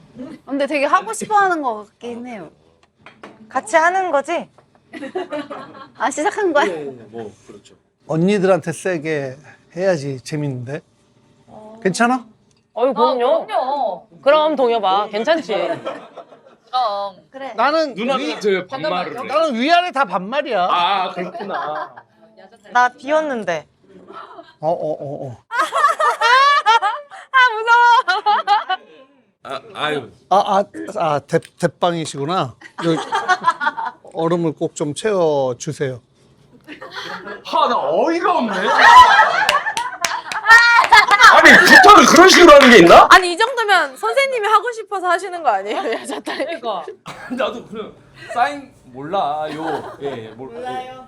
근데 되게 하고 싶어 하는 것 같긴 해요. 같이 하는 거지? 아 시작한 거야? 뭐 그렇죠. 언니들한테 세게 해야지 재밌는데. 괜찮아? 그럼요. 그럼 동엽아, 괜찮지? 그래. 나는 누나한테 반말을 해. 나는 위아래 다 반말이야. 아 그렇구나. 나 비웠는데. 아유. 대빵이시구나. 여기 얼음을 꼭 좀 채워 주세요. 나 어이가 없네. 아니 부탁을 그런 식으로 하는 게 있나? 아니 이 정도면 선생님이 하고 싶어서 하시는 거 아니에요? 여자딸. 그러니까. 나도 그냥 사인 몰라요. 예, 몰라요.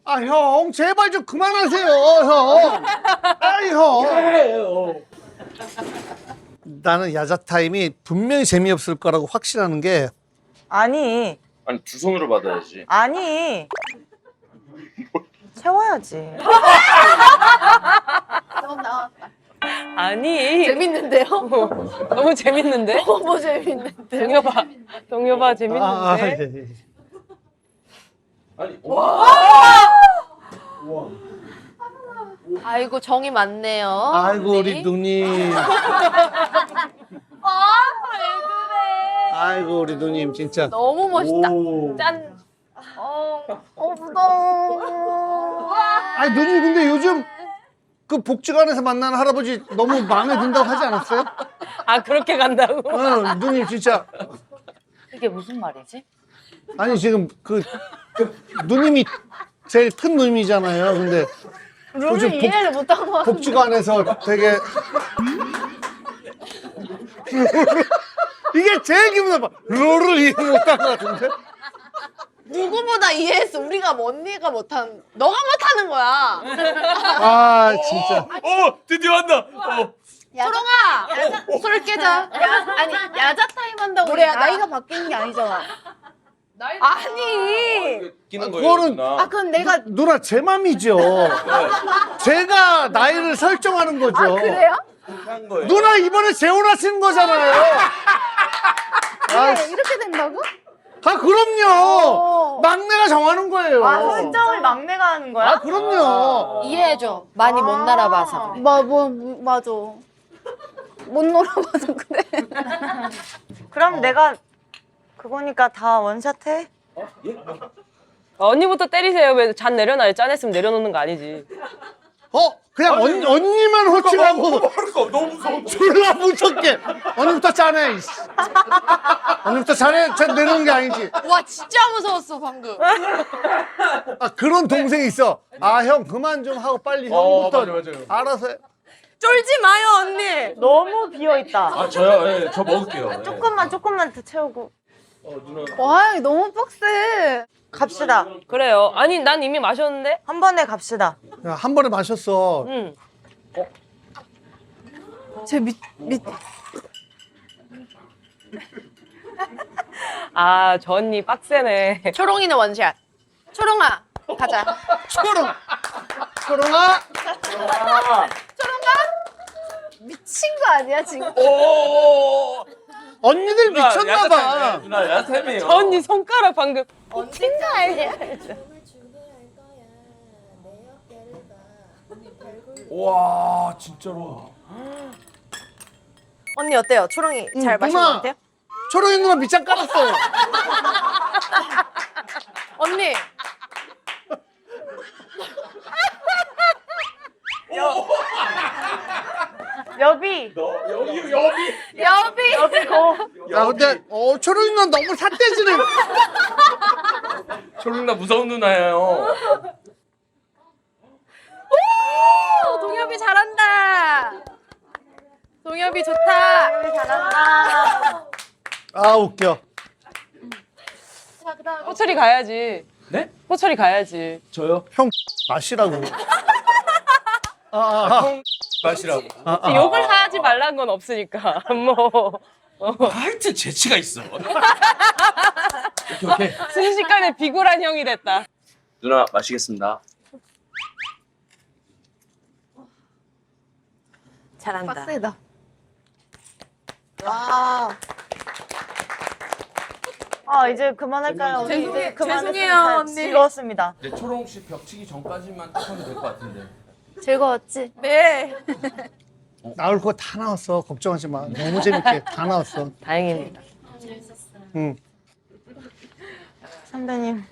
아, 형, 제발 좀 그만하세요, 형. 아이, 형. 나는 야자 타임이 분명히 재미없을 거라고 확신하는 게 아니 두 손으로 받아야지. 채워야지. 너무 나왔다. 아니. 재밌는데요? 너무 재밌는데? 너무 재밌는데. 동엽아 재밌는데? 예. 아니 아이고 정이 많네요. 아이고, 우리 누님. 왜 그래? 아이고 우리 누님 진짜. 너무 멋있다. 짠. 무서워. 아니 누님 근데 요즘 그 복지관에서 만나는 할아버지 너무 마음에 든다고 하지 않았어요? 아 그렇게 간다고? 누님 진짜. 이게 무슨 말이지? 아니 지금 그 누님이 제일 큰 누님이잖아요. 근데 요즘 룰을 이해를 못한 것 같아. 복지관에서 되게 이게 제일 기분 나빠. 룰을 이해 못한 것 같은데? 누구보다 이해했어. 우리가 언니가 못한, 너가 못하는 거야. 아 진짜. 드디어 한다. 초롱아, 술 깨자. 아니 야자 타임 한다고 우리 나이가 바뀌는 게 아니잖아. 아니. 끼는 그거는 아 그럼 내가 누나 제 맘이죠. 제가 나이를 설정하는 거죠. 그래요? 한 거예요. 누나 이번에 재혼하시는 거잖아요. 아, 이렇게 된다고? 아 그럼요. 막내가 정하는 거예요. 아 설정을 막내가 하는 거야? 아 그럼요. 이해해줘. 많이 못 날아봐서. 맞아. 못 놀아봐서 그래. 그럼 내가 그거니까 다 원샷 해? 언니부터 때리세요. 왜 잔 내려놔요? 짠했으면 내려놓는 거 아니지. 그냥 언니만 호칭하고 너무 무서워. 졸라 무섭게. 언니부터 짜네. 이씨. 언니부터 짜네. 내놓은 게 아니지. 와, 진짜 무서웠어, 방금. 아 그런 동생이 있어. 아 형 그만 좀 하고 빨리 형부터 맞아요. 알아서 해. 쫄지 마요, 언니. 너무 비어있다. 아 저요. 예, 저 먹을게요. 조금만 더 채우고 누나. 와 너무 빡세. 갑시다. 그래요. 아니 난 이미 마셨는데. 한 번에 갑시다. 야, 한 번에 마셨어. 응. 제 아, 저 언니 빡세네. 초롱이는 원샷. 초롱아, 가자. 초롱아. 미친 거 아니야 지금? 언니들 미쳤나 봐. 누나 야템이에요. 저 언니 손가락 방금. 미친 거 아니야? 와 진짜로. 언니 어때요? 초롱이 잘 마신 것 누나. 같아요? 초롱이 누나 밑장 깔았어요. 언니. 여비. 여비 고. 야 근데 초롱이 누나 너무 삿대지네. 초롱 누나 무서운 누나예요. 동엽이 잘한다. 동엽이 좋다. 잘한다. 아 웃겨. 호철이 가야지. 네? 호철이 가야지. 저요? 형 마시라고. 마시라고. 욕을 하지 말라는 건 없으니까. 뭐. 하여튼 재치가 있어. 오케이. 순식간에 비굴한 형이 됐다. 누나 마시겠습니다. 잘한다. 빡세다. 아 이제 그만할까요? 우리 이제 죄송해요, 언니. 즐거웠습니다. 네, 초롱 씨 벽치기 전까지만 딱 하면 될 것 같은데. 즐거웠지? 네. 나올 거 다 나왔어. 걱정하지 마. 너무 재밌게 다 나왔어. 다행입니다. 응. 선배님.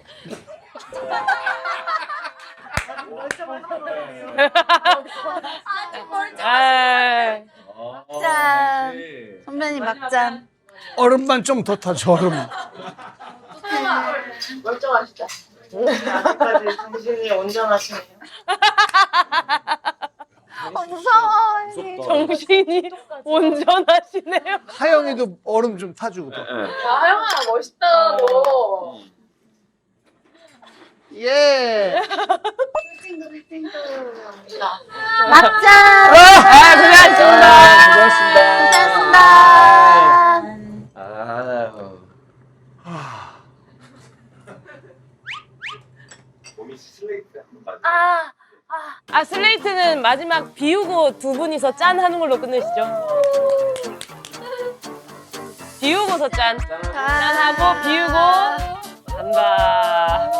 아, 짠. 선배님 막잔. 얼음만 좀 더 타줘. 얼음. 아직까지 정신이 온전하시네요. 무서워. 정신이 온전하시네요. 하영이도 얼음 좀 타주고. 하영아, 멋있다, 너. 예. 막잔. 아, 고생하셨습니다. 고생하셨습니다. 아유. 아, 슬레이트는 마지막 비우고 두 분이서 짠 하는 걸로 끝내시죠. 비우고서 짠. 짠하고 비우고 간다.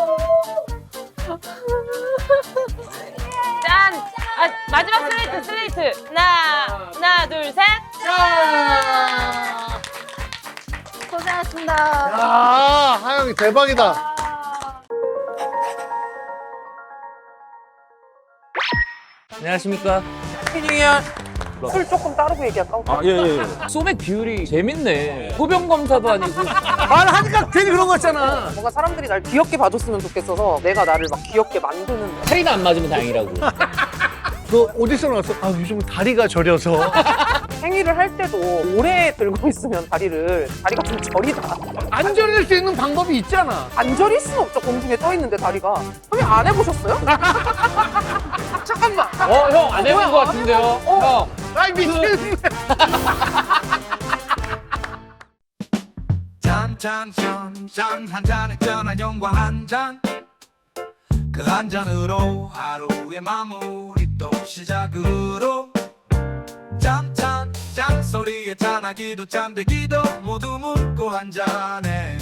짠. 아, 마지막 슬레이트. 하나, 둘, 셋. 고생하셨습니다. 고맙습니다. 야, 하영이 대박이다. 안녕하십니까. 술 조금 따르고 얘기할까? 아, 예. 소맥 비율이 재밌네. 소변 검사도 아니고. 말하니까 괜히 그런 거 있잖아. 뭔가 사람들이 날 귀엽게 봐줬으면 좋겠어서 내가 나를 막 귀엽게 만드는 살이나 안 맞으면 다행이라고. 너 어디서 나왔어? 아, 요즘 다리가 저려서. 행위를 할 때도 오래 들고 있으면 다리가 좀 저리다. 안 저릴 수 있는 방법이 있잖아. 안 저릴 수는 없죠. 공중에 떠 있는데 다리가. 형님 안 해보셨어요? 잠깐만. 형 안 해본 것 같은데요? 형. 아이, 미친. 짠 한 잔에 전한 영광 한 잔. 그 한 잔으로 하루의 마무리 또 시작으로. 짠 소리에 짠하기도 짠되기도 모두 묻고 한 잔에